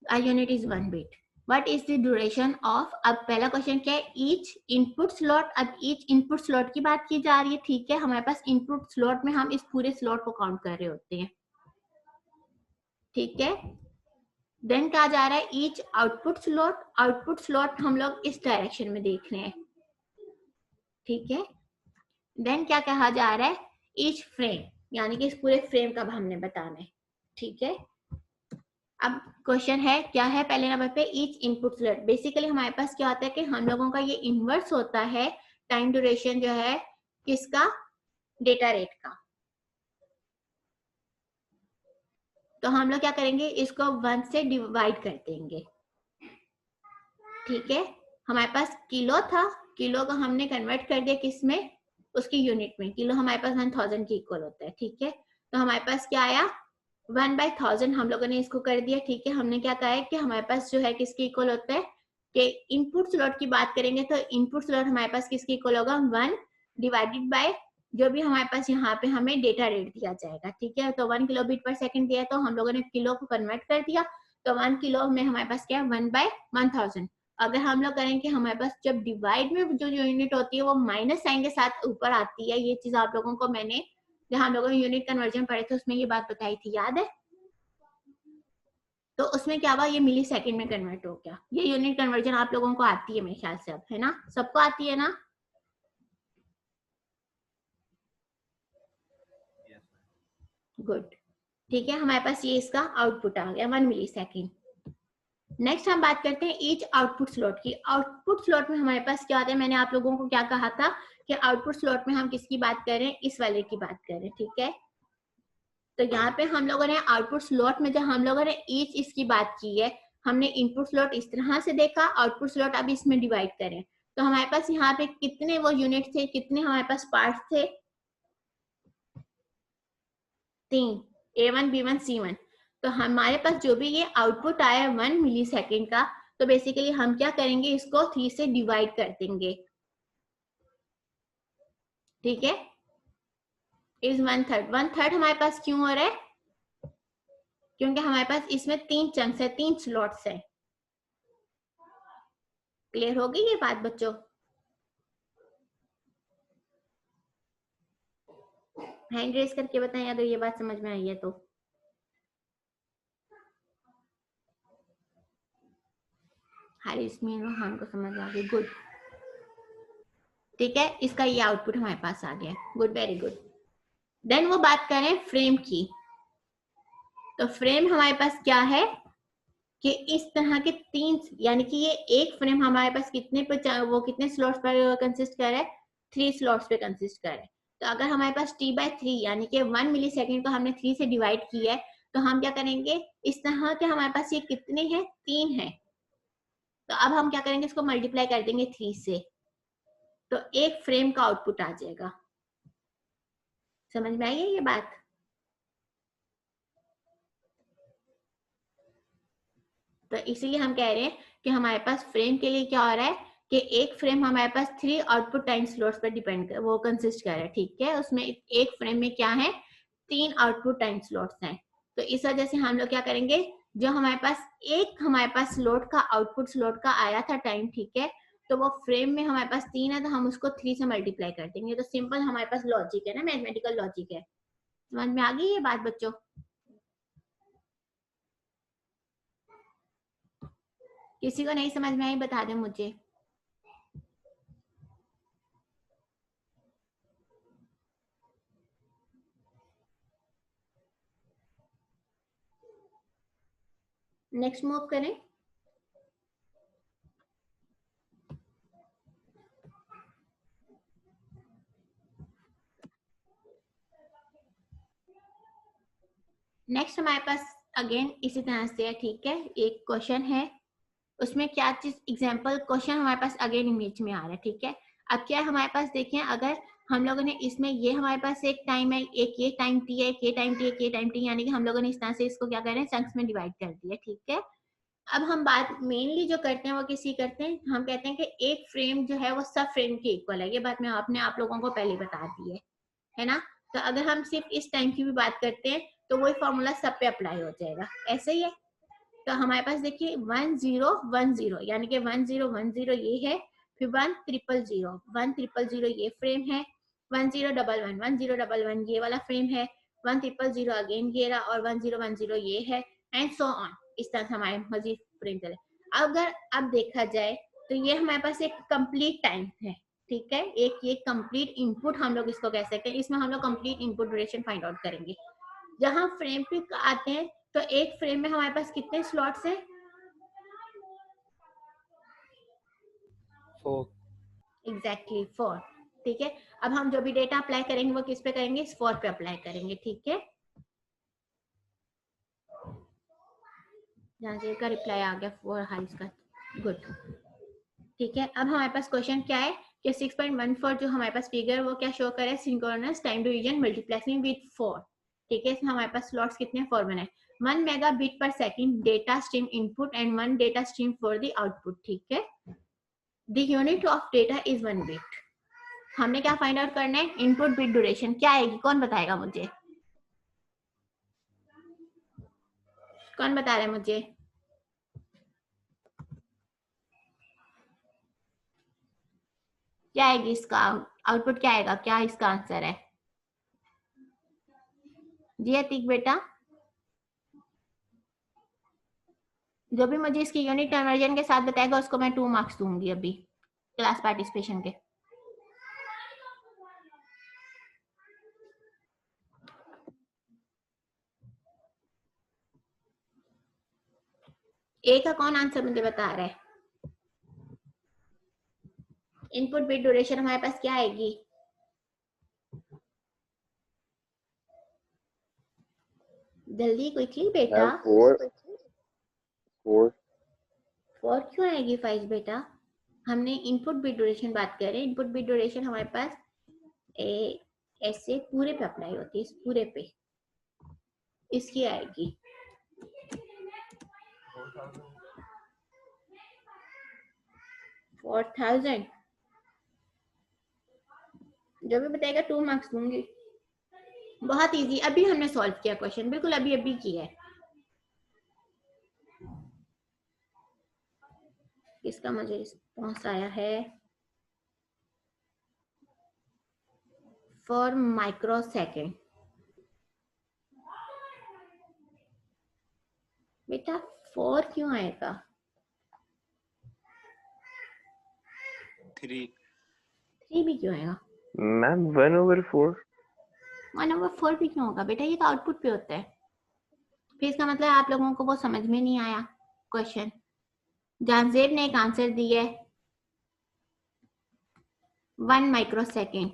a unit is 1 bit. What is the duration of, अब पहला क्वेश्चन क्या है, ईच इनपुट स्लॉट। अब ईच इनपुट स्लॉट की बात की जा रही है। ठीक है, हमारे पास इनपुट स्लॉट में हम इस पूरे स्लॉट को काउंट कर रहे होते हैं। ठीक है, देन कहा जा रहा है each output slot. Output slot हम लोग इस डायरेक्शन में देख रहे हैं। ठीक है, देन क्या कहा जा रहा है, ईच फ्रेम, यानी कि इस पूरे फ्रेम का हमने बताना है। ठीक है, अब क्वेश्चन है क्या है, पहले नंबर पे ईच इनपुट स्लॉट। बेसिकली हमारे पास क्या होता है कि हम लोगों का ये इनवर्स होता है टाइम ड्यूरेशन जो है किसका, डेटा रेट का। तो हम लोग क्या करेंगे, इसको 1 से डिवाइड कर देंगे। ठीक है, हमारे पास किलो था, किलो को हमने कन्वर्ट कर दिया किसमें, उसकी यूनिट में। किलो हमारे पास 1000 के इक्वल होता है। ठीक है, तो हमारे पास क्या आया, 1/1000 हम लोगों ने इसको कर दिया। ठीक है, हमने क्या कहा है कि हमारे पास जो है किसके इक्वल होता है, कि इनपुट स्लॉट की बात करेंगे तो इनपुट स्लॉट हमारे पास किसके इक्वल होगा, 1 डिवाइडेड बाय जो भी हमारे पास यहाँ पे हमें डेटा रेट दिया जाएगा। ठीक है, तो 1 किलोबिट पर सेकंड दिया, तो हम लोगों ने किलो को कन्वर्ट कर दिया, तो 1 किलो में हमारे पास क्या है, 1/1000। अगर हम लोग करें कि हमारे पास जब डिवाइड में जो यूनिट होती है वो माइनस साइन के साथ ऊपर आती है, ये चीज आप लोगों को मैंने जब हम लोगों ने यूनिट कन्वर्जन पढ़े थे उसमें ये बात बताई थी, याद है? तो उसमें क्या हुआ, ये मिली सेकेंड में कन्वर्ट हो गया। ये यूनिट कन्वर्जन आप लोगों को आती है मेरे ख्याल से, अब है ना, सबको आती है ना? गुड, ठीक है, हमारे पास ये इसका आउटपुट आ गया 1 मिली सेकेंड। नेक्स्ट हम बात करते हैं ईच आउटपुट स्लॉट की। आउटपुट स्लॉट में हमारे पास क्या होता है, मैंने आप लोगों को क्या कहा था कि आउटपुट स्लॉट में हम किसकी बात कर रहे हैं, इस वाले की बात कर रहे हैं। ठीक है, तो यहाँ पे हम लोगों ने आउटपुट स्लॉट में जब हम लोगों ने ईच इसकी बात की है, हमने इनपुट स्लॉट इस तरह से देखा, आउटपुट स्लॉट अब इसमें डिवाइड करें तो हमारे पास यहाँ पे कितने वो यूनिट थे, कितने हमारे पास पार्ट थे, 3, A1, B1, C1। तो हमारे पास जो भी ये आउटपुट आया 1 मिली सेकेंड का, तो बेसिकली हम क्या करेंगे, इसको 3 से डिवाइड कर देंगे। ठीक है, इज 1/3। 1/3 हमारे पास क्यों हो रहा है, क्योंकि हमारे पास इसमें 3 चंक्स है, 3 स्लॉट्स है। क्लियर हो गई ये बात बच्चों? हैंड रेस करके बताएं अगर ये बात समझ में आई है तो। हारिस को समझ आ गई, गुड। ठीक है, इसका ये आउटपुट हमारे पास आ गया, गुड, वेरी गुड। देन वो बात करें फ्रेम की, तो फ्रेम हमारे पास क्या है कि इस तरह के 3, यानी कि ये एक फ्रेम हमारे पास कितने पे, वो कितने स्लॉट्स पर कंसिस्ट कर रहा है, 3 स्लॉट्स पे कंसिस्ट कर रहा है। तो अगर हमारे पास T/3 यानी कि 1 मिली सेकेंड को हमने 3 से डिवाइड किया है, तो हम क्या करेंगे, इस तरह के हमारे पास ये कितने हैं, 3 है। तो अब हम क्या करेंगे, इसको मल्टीप्लाई कर देंगे 3 से, तो एक फ्रेम का आउटपुट आ जाएगा। समझ में आई है ये बात? तो इसीलिए हम कह रहे हैं कि हमारे पास फ्रेम के लिए क्या हो रहा है कि एक फ्रेम हमारे पास 3 output time slots per depend कर, वो कंसिस्ट कर रहा है। ठीक है, उसमें एक फ्रेम में क्या है, 3 आउटपुट टाइम स्लॉट्स हैं। तो इस वजह से हम लोग क्या करेंगे, जो हमारे पास स्लॉट का आउटपुट स्लॉट का आया था टाइम, ठीक है, तो वो फ्रेम में हमारे पास 3 है तो हम उसको 3 से मल्टीप्लाई कर देंगे। तो सिंपल हमारे पास लॉजिक है ना, मैथमेटिकल लॉजिक है। समझ में आ गई ये बात बच्चों? किसी को नहीं समझ में आई बता दे मुझे। नेक्स्ट मूव करें। नेक्स्ट हमारे पास अगेन इसी तरह से है, ठीक है, एक क्वेश्चन है, उसमें क्या चीज एग्जांपल क्वेश्चन हमारे पास अगेन इमेज में आ रहा है, ठीक है। अब क्या है हमारे पास, देखें, अगर हम लोगों ने इसमें ये हमारे पास एक टाइम है, एक ये टाइम टी है, एक ये टाइम टी, एक ये टाइम टी, यानी कि हम लोगों ने इस तरह से इसको क्या कर रहे हैं, चंक्स में डिवाइड कर दिया, ठीक है। अब हम बात मेनली जो करते हैं वो किसी करते हैं, हम कहते हैं कि एक फ्रेम जो है वो सब फ्रेम के इक्वल है। ये बात मैं आपने आप लोगों को पहले बता दी है ना। तो अगर हम सिर्फ इस टाइम की भी बात करते हैं तो वही फॉर्मूला सब पे अप्लाई हो जाएगा, ऐसे ही है। तो हमारे पास देखिए 1010 यानी कि 1010 ये है, फिर 1000 ये फ्रेम है, 1011 ये वाला फ्रेम है, 1000 अगेन ये रहा, और 1010 ये है, एंड सो ऑन। इस तरह से हमारे मजीद फ्रेम चले। अगर अब देखा जाए तो ये हमारे पास एक कंप्लीट टाइम है, ठीक है, एक ये कंप्लीट इनपुट हम लोग इसको कह सकते हैं। इसमें हम लोग complete input duration find out करेंगे। जहां फ्रेम पे आते हैं तो एक फ्रेम में हमारे पास कितने स्लॉट्स हैं? 4। एग्जैक्टली 4, ठीक है। अब हम जो भी डेटा अप्लाई करेंगे वो किस पे करेंगे, इस 4 पे अप्लाई करेंगे, ठीक है। जहां का रिप्लाई आ गया 4 हाइस का, गुड, ठीक है। अब हमारे पास क्वेश्चन क्या है कि 6.14 जो हमारे पास फिगर वो क्या शो करे, synchronous time division multiplexing with 4, ठीक है। इसमें हमारे पास स्लॉट्स कितने, 4 बने, 1 मेगाबिट पर second data stream input and 1 data stream for the output, ठीक है। The unit of data is 1 bit. हमने क्या फाइंड आउट करना है, इनपुट बिट ड्यूरेशन क्या आएगी, कौन बताएगा मुझे, कौन बता रहा है मुझे? क्या आएगी इसका आउटपुट, क्या आएगा, क्या इसका आंसर है? जी अतीक बेटा, जो भी मुझे इसकी यूनिट कन्वर्जन के साथ बताएगा उसको मैं 2 मार्क्स दूंगी अभी क्लास पार्टिसिपेशन के। ए का कौन आंसर मुझे बता रहा है? इनपुट बिट ड्यूरेशन हमारे पास क्या आएगी? जल्दी क्विकली बेटा। 4 क्यों आएगी 5 बेटा? हमने इनपुट बिट ड्यूरेशन बात कर रहे हैं। इनपुट बिट ड्यूरेशन हमारे पास ऐसे पूरे पे अप्लाई होती है, इस पूरे पे इसकी आएगी 4000। जो भी बताएगा 2 मार्क्स दूंगी। बहुत इजी, अभी हमने सॉल्व किया क्वेश्चन, बिल्कुल अभी किया है। इसका मुझे रिस्पॉन्स आया है फॉर माइक्रो सेकेंड। बेटा 4 क्यों आएगा? 3 भी क्यों आएगा? मैम 1/4। 1/4 भी क्यों होगा बेटा? ये तो आउटपुट पे होता है। फिर इसका मतलब आप लोगों को वो समझ में नहीं आया क्वेश्चन। जानजेब ने एक आंसर दिया है 1 माइक्रो सेकेंड।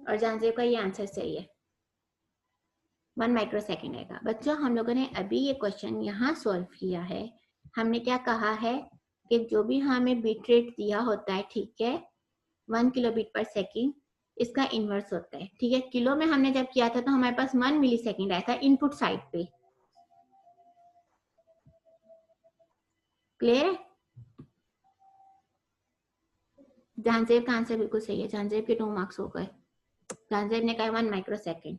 और जानजेब का ये आंसर सही है, 1 माइक्रो सेकेंड आएगा। बच्चों हम लोगों ने अभी ये क्वेश्चन यहाँ सॉल्व किया है। हमने क्या कहा है कि जो भी हमें बिट रेट दिया होता है, ठीक है, 1 किलोबिट पर सेकेंड, इसका इनवर्स होता है, ठीक है। किलो में हमने जब किया था तो हमारे पास 1 मिली सेकेंड आया था इनपुट साइड पे। क्लियर है? जहांजेब का आंसर बिल्कुल सही है, जहांजेब के 2 मार्क्स हो गए। जहांजेब ने कहा 1 माइक्रोसेकंड।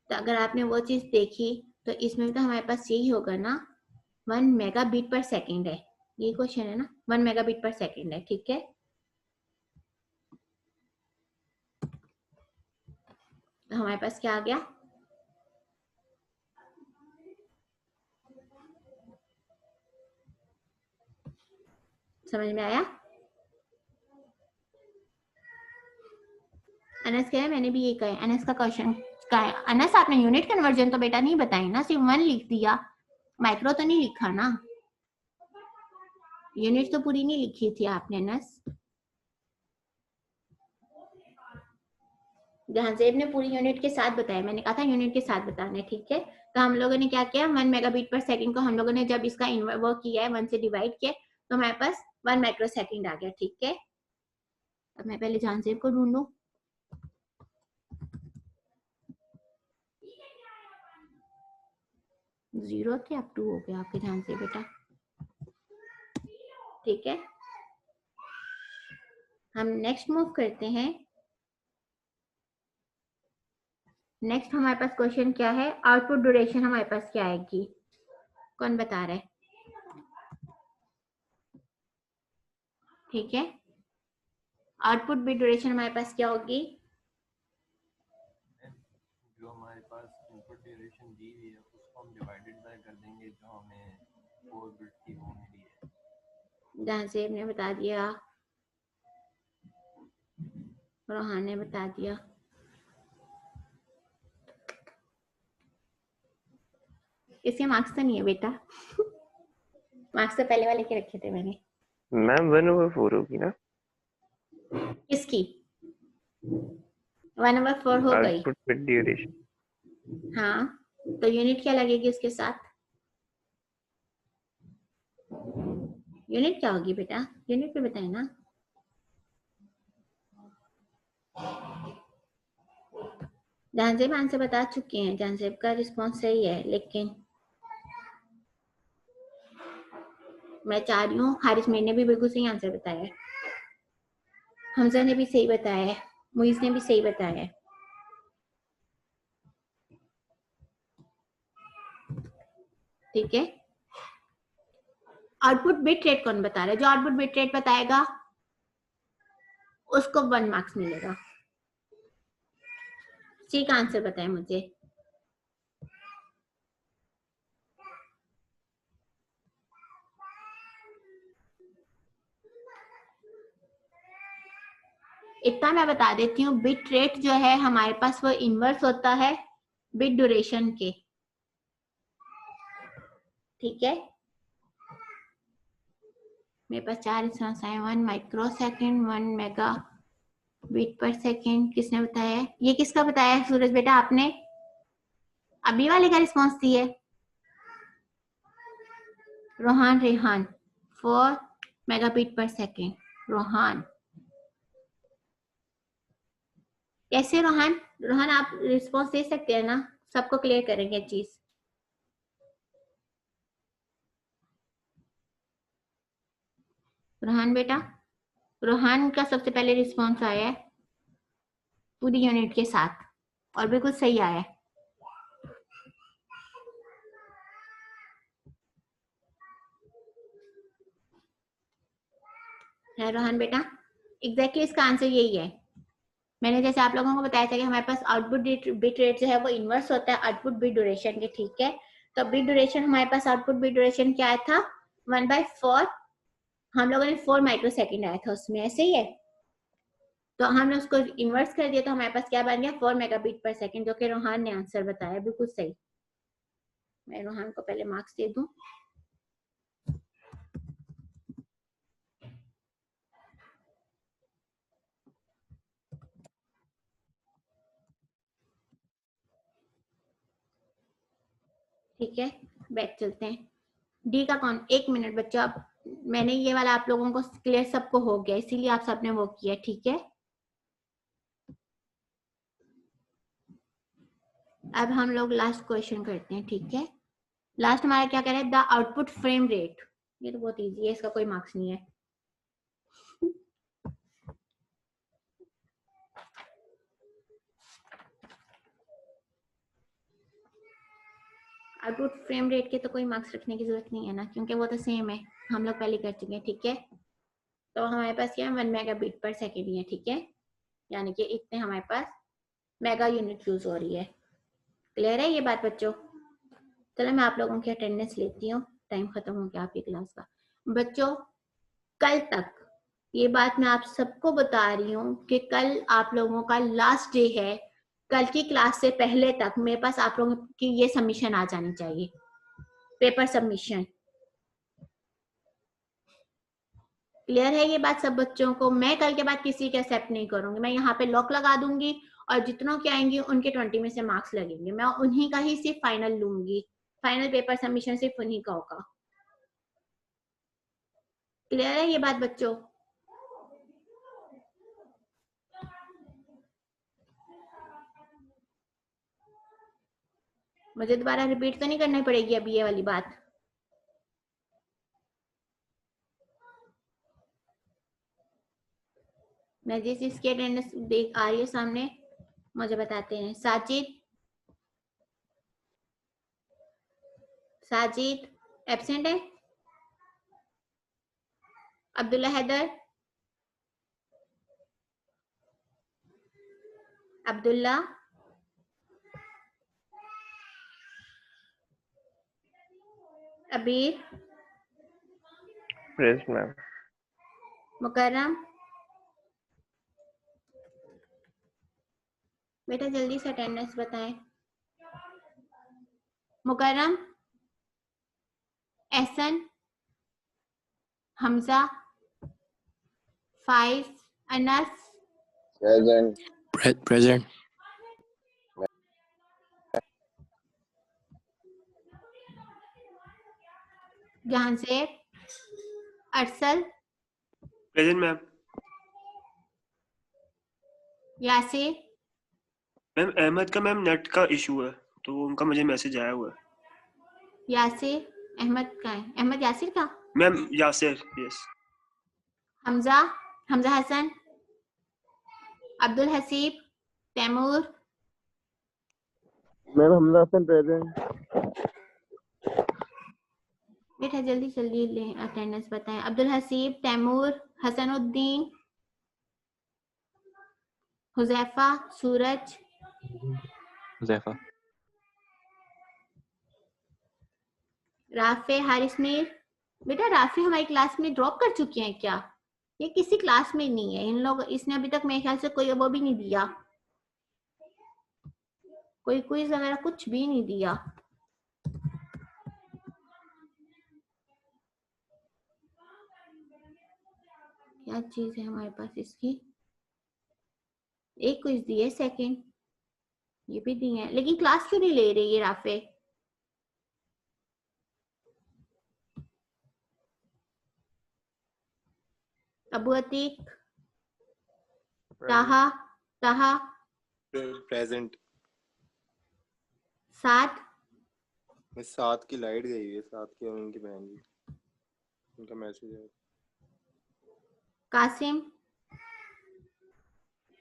तो अगर आपने वो चीज देखी तो इसमें तो हमारे पास यही होगा ना, 1 मेगाबिट पर सेकंड है, ये क्वेश्चन है ना, 1 मेगाबिट पर सेकंड है, ठीक है। तो हमारे पास क्या आ गया, समझ में आया? अनस कह रहे मैंने भी ये कहा है, अनस का क्वेश्चन का है। अनस आपने यूनिट कन्वर्जन तो बेटा नहीं बताई ना, सिर्फ 1 लिख दिया, माइक्रो तो नहीं लिखा ना, यूनिट तो पूरी नहीं लिखी थी आपने अनस। जहांजेब ने पूरी यूनिट के साथ बताया, मैंने कहा था यूनिट के साथ बताना है, ठीक है। तो हम लोगों ने क्या किया, 1 मेगाबिट पर सेकंड को हम लोगों ने जब इसका वो किया है 1 से डिवाइड किया तो हमारे पास 1 माइक्रोसेकंड आ गया, ठीक है। अब मैं पहले जहांजेब को ढूंढूं, जीरो थे अब 2 हो गया आपके ध्यान से बेटा, ठीक है। हम नेक्स्ट मूव करते हैं। नेक्स्ट हमारे पास क्वेश्चन क्या है, आउटपुट ड्यूरेशन हमारे पास क्या आएगी, कौन बता रहा है? ठीक है, आउटपुट बिट ड्यूरेशन हमारे पास क्या होगी, जो हमारे पास इनपुट ड्यूरेशन दी हुई है उसको हम डिवाइडेड बाय कर देंगे जो हमें 4 बिट की वो मिली है। जहांजेब ने बता दिया, रोहान ने बता दिया, इसके मार्क्स तो नहीं है बेटा, मार्क्स तो पहले वाले के रखे थे मैंने। मैम 1/4 होगी ना, किसकी 1/4 हो गई? Output bit duration. हाँ, तो यूनिट क्या लगेगी उसके साथ, यूनिट क्या होगी बेटा, यूनिट पे बताए ना। जहांजेब आंसर बता चुके हैं, जहांजेब का रिस्पॉन्स सही है, लेकिन मैं चाह रही हूँ हारिस मीर ने भी बिल्कुल सही आंसर बताया है, हमजा ने भी सही बताया है, मुइज ने भी सही बताया है, ठीक है। आउटपुट बिट रेट कौन बता रहा है, जो आउटपुट बिट रेट बताएगा उसको 1 मार्क्स मिलेगा। सी का आंसर बताए मुझे, इतना मैं बता देती हूँ, बिट रेट जो है हमारे पास वो इनवर्स होता है बिट ड्यूरेशन के, ठीक है। मेरे पास 4 इंस्टेंस आए, 1 माइक्रोसेकंड, 1 मेगा बिट पर सेकंड, किसने बताया है, ये किसका बताया है सूरज बेटा आपने, अभी वाले का रिस्पॉन्स दिए, रोहान रेहान 4 मेगाबिट पर सेकंड, रोहान कैसे, रोहान रोहान आप रिस्पॉन्स दे सकते हैं ना, सबको क्लियर करेंगे चीज। रोहान बेटा, रोहान का सबसे पहले रिस्पॉन्स आया है पूरी यूनिट के साथ और बिल्कुल सही आया है। रोहान बेटा एग्जैक्टली इसका आंसर यही है, मैंने जैसे आप लोगों को बताया था कि हमारे पास आउटपुट बिट रेट जो है वो इनवर्स होता है आउटपुट बिट ड्यूरेशन के, ठीक है। तो बिट ड्यूरेशन हमारे पास आउटपुट बिट ड्यूरेशन क्या आया था, 1/4, हम लोगों ने 4 माइक्रोसेकंड आया था उसमें, ऐसे ही है। तो हमने उसको इन्वर्स कर दिया तो हमारे पास क्या बन गया, 4 मेगाबिट पर सेकंड, जो कि रोहान ने आंसर बताया, बिल्कुल सही। मैं रोहान को पहले मार्क्स दे दूं, ठीक है। बैक चलते हैं, डी का कौन, 1 मिनट बच्चा, अब मैंने ये वाला आप लोगों को क्लियर सबको हो गया, इसीलिए आप सबने वो किया, ठीक है। अब हम लोग लास्ट क्वेश्चन करते हैं, ठीक है। लास्ट हमारा क्या कह रहा है, द आउटपुट फ्रेम रेट, ये तो बहुत इजी है, इसका कोई मार्क्स नहीं है। आउटपुट फ्रेम रेट के तो कोई मार्क्स रखने की जरूरत नहीं है ना, क्योंकि वो तो सेम है, हम लोग पहले कर चुके हैं, ठीक है। तो हमारे पास क्या है 1 मेगाबिट पर सेकेंड ही है, ठीक है, यानी कि इतने हमारे पास मेगा यूनिट यूज हो रही है। क्लियर है ये बात बच्चों? चलो मैं आप लोगों की अटेंडेंस लेती हूँ, टाइम खत्म हो गया आपकी क्लास का। बच्चों कल तक, ये बात मैं आप सबको बता रही हूँ कि कल आप लोगों का लास्ट डे है, कल की क्लास से पहले तक मेरे पास आप लोगों की ये सबमिशन आ जानी चाहिए, पेपर सबमिशन। क्लियर है ये बात सब बच्चों को? मैं कल के बाद किसी के एक्सेप्ट नहीं करूंगी, मैं यहाँ पे लॉक लगा दूंगी और जितनों के आएंगे उनके 20 में से मार्क्स लगेंगे, मैं उन्हीं का ही सिर्फ फाइनल लूंगी, फाइनल पेपर सबमिशन सिर्फ उन्हीं का होगा। क्लियर है ये बात बच्चों? मुझे दोबारा रिपीट तो नहीं करनी पड़ेगी अभी ये वाली बात? मैं जिस इसकी अटेंडेंस देख आ रही है सामने, मुझे बताते हैं। साजिद, साजिद एब्सेंट है। अब्दुल्ला हैदर, अब्दुल्ला, अबीर, प्रेजेंट मैम। मुकर्रम, बेटा जल्दी से अटेंडेंस बताएं। Mukarram, Ehsan, Hamza, Faiz, Anas, present. Jahanzeb, Arsal, present ma'am. Yasir, ma'am Ahmad का मैम नेट का इशू है तो उनका मुझे मैसेज आया हुआ है। यासिर, अहमद का है, अहमद यासिर का? Ma'am Yasir, yes. Hamza, Hamza Hasan, Abdul Haseeb, Taimur, ma'am Hamza Hasan present. बेटा जल्दी जल्दी ले अटेंडेंस बताएं। अब्दुल हसीब, तैमूर, हसनुद्दीन, हुजैफा, सूरज, हुजैफा, राफे, हारिस मीर। बेटा राफे हमारी क्लास में ड्रॉप कर चुके हैं क्या? ये किसी क्लास में नहीं है, इन लोग, इसने अभी तक मेरे ख्याल से कोई वो भी नहीं दिया, कोई क्विज वगैरह कुछ भी नहीं दिया। क्या चीज है हमारे पास इसकी? एक क्विज दी है, सेकंड ये भी दी है, लेकिन क्लास क्यों नहीं ले रही है राफे? अबू अतीक, ताहा, ताहा, प्रेजेंट। साथ, सात की लाइट गई है, सात की और उनकी बहन की, उनका मैसेज है। कासिम,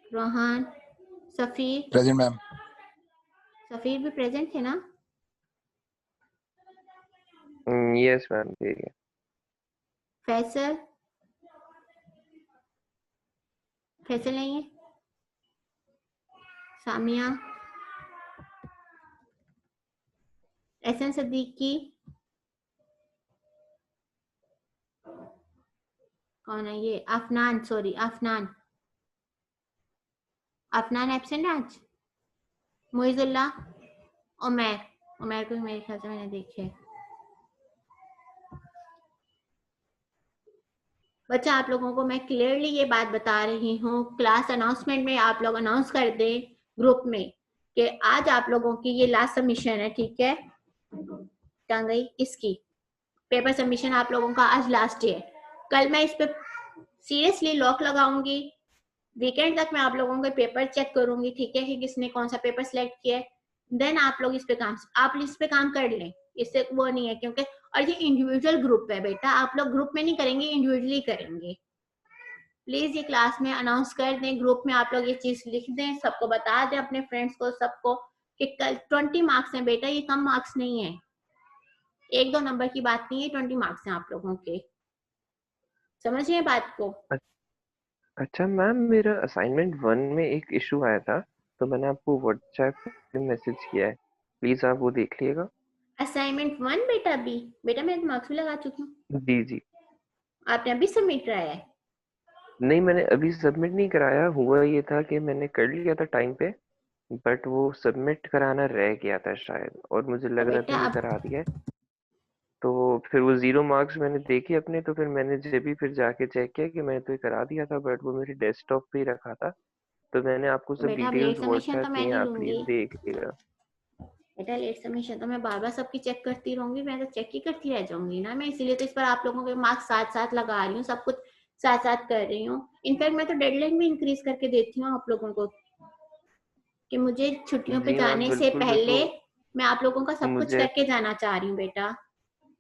रोहान, सफीर। Present ma'am. सफीर भी प्रेजेंट थे ना? यस मैम, ठीक है। फैसल, फैसल नहीं है। सामिया, एहसन सदीकी, कौन है ये? अफनान, सॉरी अफनान, अफनान एब्सेंट आज। मुइजुल्लाह, उमैर, उमैर को मेरे ख्याल से मैंने देखे। बच्चा आप लोगों को मैं क्लियरली ये बात बता रही हूँ, क्लास अनाउंसमेंट में आप लोग अनाउंस कर दें ग्रुप में कि आज आप लोगों की ये लास्ट सबमिशन है, ठीक है? कहाँ गई इसकी पेपर सबमिशन? आप लोगों का आज लास्ट डे है। कल मैं इस पे सीरियसली लॉक लगाऊंगी, वीकेंड तक मैं आप लोगों के पेपर चेक करूंगी, ठीक है, कि किसने कौन सा पेपर सिलेक्ट किया है। देन आप लोग इस पे काम कर लें, इससे वो नहीं है, क्योंकि और ये इंडिविजुअल ग्रुप है बेटा, आप लोग ग्रुप में नहीं करेंगे, इंडिविजुअली करेंगे। प्लीज ये क्लास में अनाउंस कर दें, ग्रुप में आप लोग ये चीज लिख दें, सबको बता दें, अपने फ्रेंड्स को, सबको, कि कल 20 मार्क्स हैं बेटा, ये कम मार्क्स नहीं है। 1-2 नंबर की बात नहीं है, 20 मार्क्स हैं आप लोगों के, समझिए बात को। अच्छा मैम, मेरा असाइनमेंट 1 में एक इशू आया था, तो मैंने आपको व्हाट्सएप पे मैसेज किया है, प्लीज आप वो देख लीजिएगा। असाइनमेंट 1 बेटा मैं मार्क्स भी लगा चुकी हूँ, जी जी। आपने अभी सबमिट कराया है? नहीं, मैंने अभी सबमिट नहीं कराया, हुआ ये था कि मैंने कर लिया था टाइम पे, बट वो सबमिट कराना रह गया था शायद, और मुझे तो लग रहा बेटा था कि अब करा दिया है। तो फिर वो 0 मार्क्स मैंने देखे अपने, तो फिर मैंने जब भी फिर जाके चेक किया कि मैंने तो ये करा दिया था, बट वो मेरे डेस्कटॉप पे ही रखा था। तो मैंने आपको सब बेटा अब लेट डिटेल्स सबमिशन तो व्हाट्सएप मैं किए हैं, नहीं आप प्लीज लूंगी, देख लीजिएगा। बेटा लेट सबमिशन तो मैं बार बार सबकी चेक करती रहूंगी, मैं तो चेक ही करती रह जाऊंगी ना, मैं इसीलिए तो इस पर आप लोगों के मार्क्स साथ साथ लगा रही हूँ, सब कुछ साथ साथ कर रही हूँ। इनफैक्ट मैं तो डेडलाइन भी इंक्रीज करके देती हूँ आप लोगों को, कि मुझे छुट्टियों पे जी मैम, जाने से बिल्कुल, बस पहले वो मैं आप लोगों का सब कुछ मुझे करके जाना चाह रही हूँ बेटा।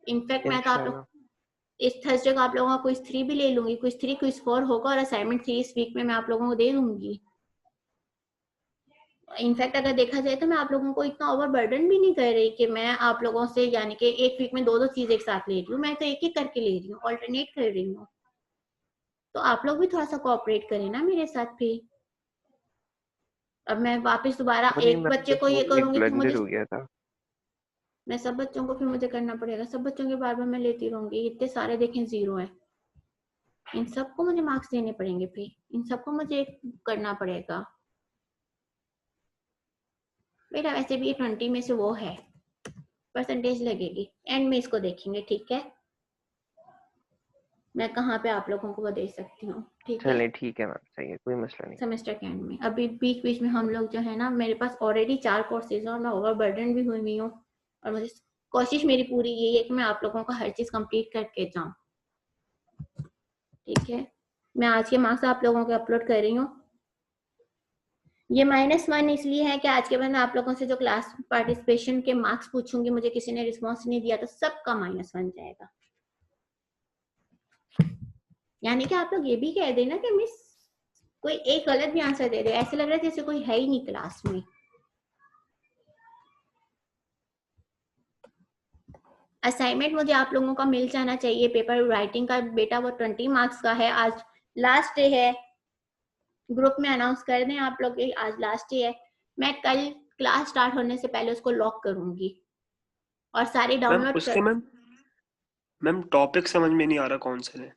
इनफैक्ट मैं तो आप लोग इंशाल्लाह। इस थर्सडे को आप लोगों का क्विज 3 भी ले लूंगी, क्विज 3 क्विज 4 होगा और असाइनमेंट 3 इस वीक में मैं आप लोगों को दे दूंगी। इनफैक्ट अगर देखा जाए तो मैं आप लोगों को इतना ओवर बर्डन भी नहीं कर रही कि मैं आप लोगों से यानी कि एक वीक में 2-2 चीज एक साथ ले रही हूँ, मैं तो एक एक करके ले रही हूँ, ऑल्टरनेट कर रही हूँ। तो आप लोग भी थोड़ा सा कोऑपरेट करें ना मेरे साथ भी। अब मैं वापस दोबारा सॉरी एक मैम, बच्चे बस को वो ये एक करूंगी फिर ब्लंडर मुझे, हो गया था। मैं सब बच्चों को फिर मुझे करना पड़ेगा, सब बच्चों के बार बार मैं लेती रहूंगी, इतने सारे देखें 0 है, इन सबको मुझे मार्क्स देने पड़ेंगे, फिर इन सबको मुझे करना पड़ेगा बेटा। वैसे भी ये 20 में से वो है, परसेंटेज लगेगी, एंड में इसको देखेंगे, ठीक है? मैं कहाँ पे आप लोगों को वो दे सकती हूँ, ठीक है? चलें ठीक है मैम, सही है, कोई मसला नहीं। सेमेस्टर के एंड में अभी बीच बीच में हम लोग जो है ना, मेरे पास ऑलरेडी 4 कोर्सेज हैं और मैं ओवर बर्डन भी हुई हूँ, और मुझे कोशिश मेरी पूरी यही है कि मैं आप लोगों का हर चीज कंप्लीट करके जाऊँ, ठीक है? मैं आज के मार्क्स आप लोगों के अपलोड कर रही हूँ। ये -1 इसलिए है कि आज के बाद मैं आप लोगों से जो क्लास पार्टिसिपेशन के मार्क्स पूछूंगी, मुझे किसी ने रिस्पॉन्स नहीं दिया तो सबका -1 जाएगा। यानी कि आप लोग ये भी कह देना कि मिस कोई एक गलत भी आंसर दे रहे, ऐसे लग रहा है जैसे कोई है ही नहीं क्लास में। असाइनमेंट मुझे आप लोगों का मिल जाना चाहिए, पेपर राइटिंग का बेटा वो 20 मार्क्स का है, आज लास्ट डे है, ग्रुप में अनाउंस कर दें आप लोग, आज लास्ट डे है। मैं कल क्लास स्टार्ट होने से पहले उसको लॉक करूंगी और सारे मैम डाउनलोड उसके कर। मैम टॉपिक समझ में नहीं आ रहा कौन से है।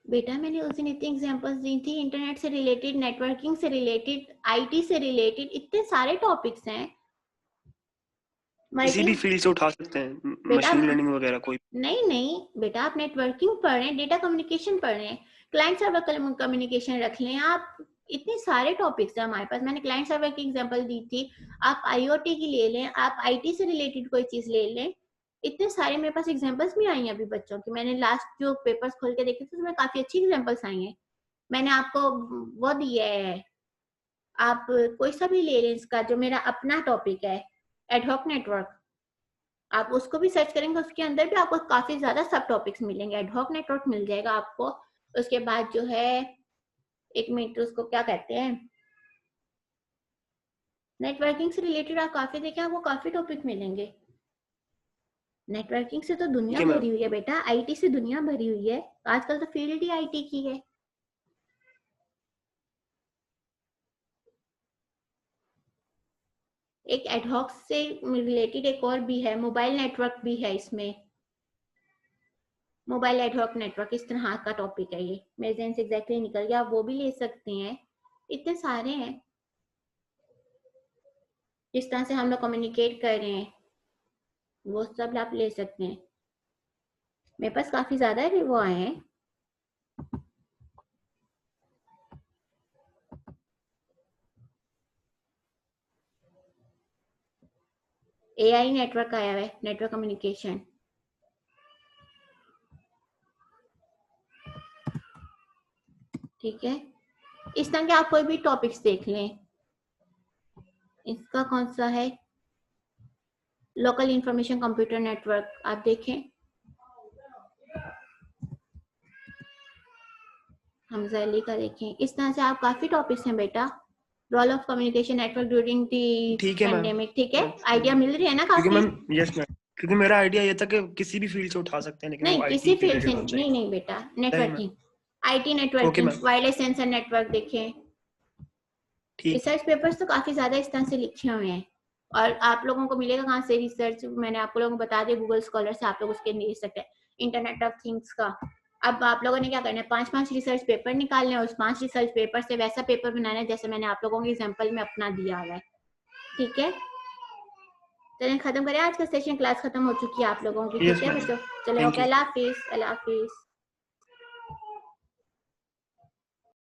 बेटा मैंने उस दिन इतनी एग्जांपल्स दी थी, इंटरनेट से रिलेटेड, नेटवर्किंग से रिलेटेड, आईटी से रिलेटेड, इतने सारे टॉपिक्स हैं। किसी मल्टी भी फील्ड से उठा सकते हैं, बेटा मशीन लर्निंग वगैरह कोई। नहीं बेटा, आप नेटवर्किंग पढ़ रहे हैं, डेटा कम्युनिकेशन पढ़ रहे हैं, क्लाइंट सर्वर कम्युनिकेशन रख लें आप, इतने सारे टॉपिक्स हैं हमारे पास। मैंने क्लाइंट सर्वर की एग्जांपल दी थी, आप आईओटी की ले लें, आप आईटी से रिलेटेड कोई चीज ले लें, इतने सारे मेरे पास एग्जांपल्स भी आई हैं अभी बच्चों की। मैंने लास्ट जो पेपर्स खोल के देखे थे उसमें काफी अच्छी एग्जांपल्स आई हैं। मैंने आपको वो दिया है, आप कोई सा भी ले लें, इसका जो मेरा अपना टॉपिक है एडहॉक नेटवर्क, आप उसको भी सर्च करेंगे, उसके अंदर भी आपको काफी ज्यादा सब टॉपिक्स मिलेंगे, एडहॉक नेटवर्क मिल जाएगा आपको। उसके बाद जो है, एक मिनट, उसको क्या कहते हैं, नेटवर्किंग से रिलेटेड आप काफी देखें, आपको काफी टॉपिक मिलेंगे। नेटवर्किंग से तो दुनिया ठीक है भरी मैम। हुई है बेटा, आईटी से दुनिया भरी हुई है, आजकल तो फील्ड ही आईटी की है। एक एडहॉक से रिलेटेड एक और भी है, मोबाइल नेटवर्क भी है इसमें, मोबाइल एडहॉक नेटवर्क, इस तरह का टॉपिक है ये, मेरे ज़हन से एग्जैक्टली निकल गया, आप वो भी ले सकते हैं। इतने सारे हैं, जिस तरह से हम लोग कम्युनिकेट कर रहे हैं वो सब आप ले सकते हैं। मेरे पास काफी ज्यादा वो आए हैं। एआई नेटवर्क आया है, नेटवर्क कम्युनिकेशन, ठीक है? इस तरह के आप कोई भी टॉपिक्स देख लें। इसका कौन सा है, लोकल इंफॉर्मेशन कंप्यूटर नेटवर्क, आप देखें, हमजा अली का देखें। इस तरह से आप काफी टॉपिक्स हैं बेटा, role of communication network during the ठीक है मैम। पेंडेमिक, ठीक है? आइडिया मिल रही है ना ठीक है काफी? Ma'am, yes ma'am. क्योंकि मेरा आइडिया ये था कि किसी भी फील्ड से उठा सकते हैं, लेकिन नहीं वो किसी आईटी फील्ड से रिलेटेड होना चाहिए। नहीं बेटा, networking, IT okay networking, ma'am, wireless sensor network देखें। ठीक। रिसर्च पेपर्स तो काफी ज्यादा इस तरह से लिखे हुए हैं, और आप लोगों को मिलेगा कहाँ से रिसर्च, मैंने आप लोगों को बता दिया, गूगल स्कॉलर से आप लोग उसके ले सकते हैं, इंटरनेट ऑफ थिंग्स का। अब आप लोगों ने क्या करना है, 5-5 रिसर्च पेपर निकालने हैं, उस 5 रिसर्च पेपर से वैसा पेपर बनाना है जैसे मैंने आप लोगों के एग्जाम्पल में अपना दिया हुआ है, ठीक है। चलिए खत्म करें आज का सेशन, क्लास खत्म हो चुकी है आप लोगों की, यस ठीक है मैम, बच्चों। चलिए thank okay, you. Allah Hafiz, Allah Hafiz.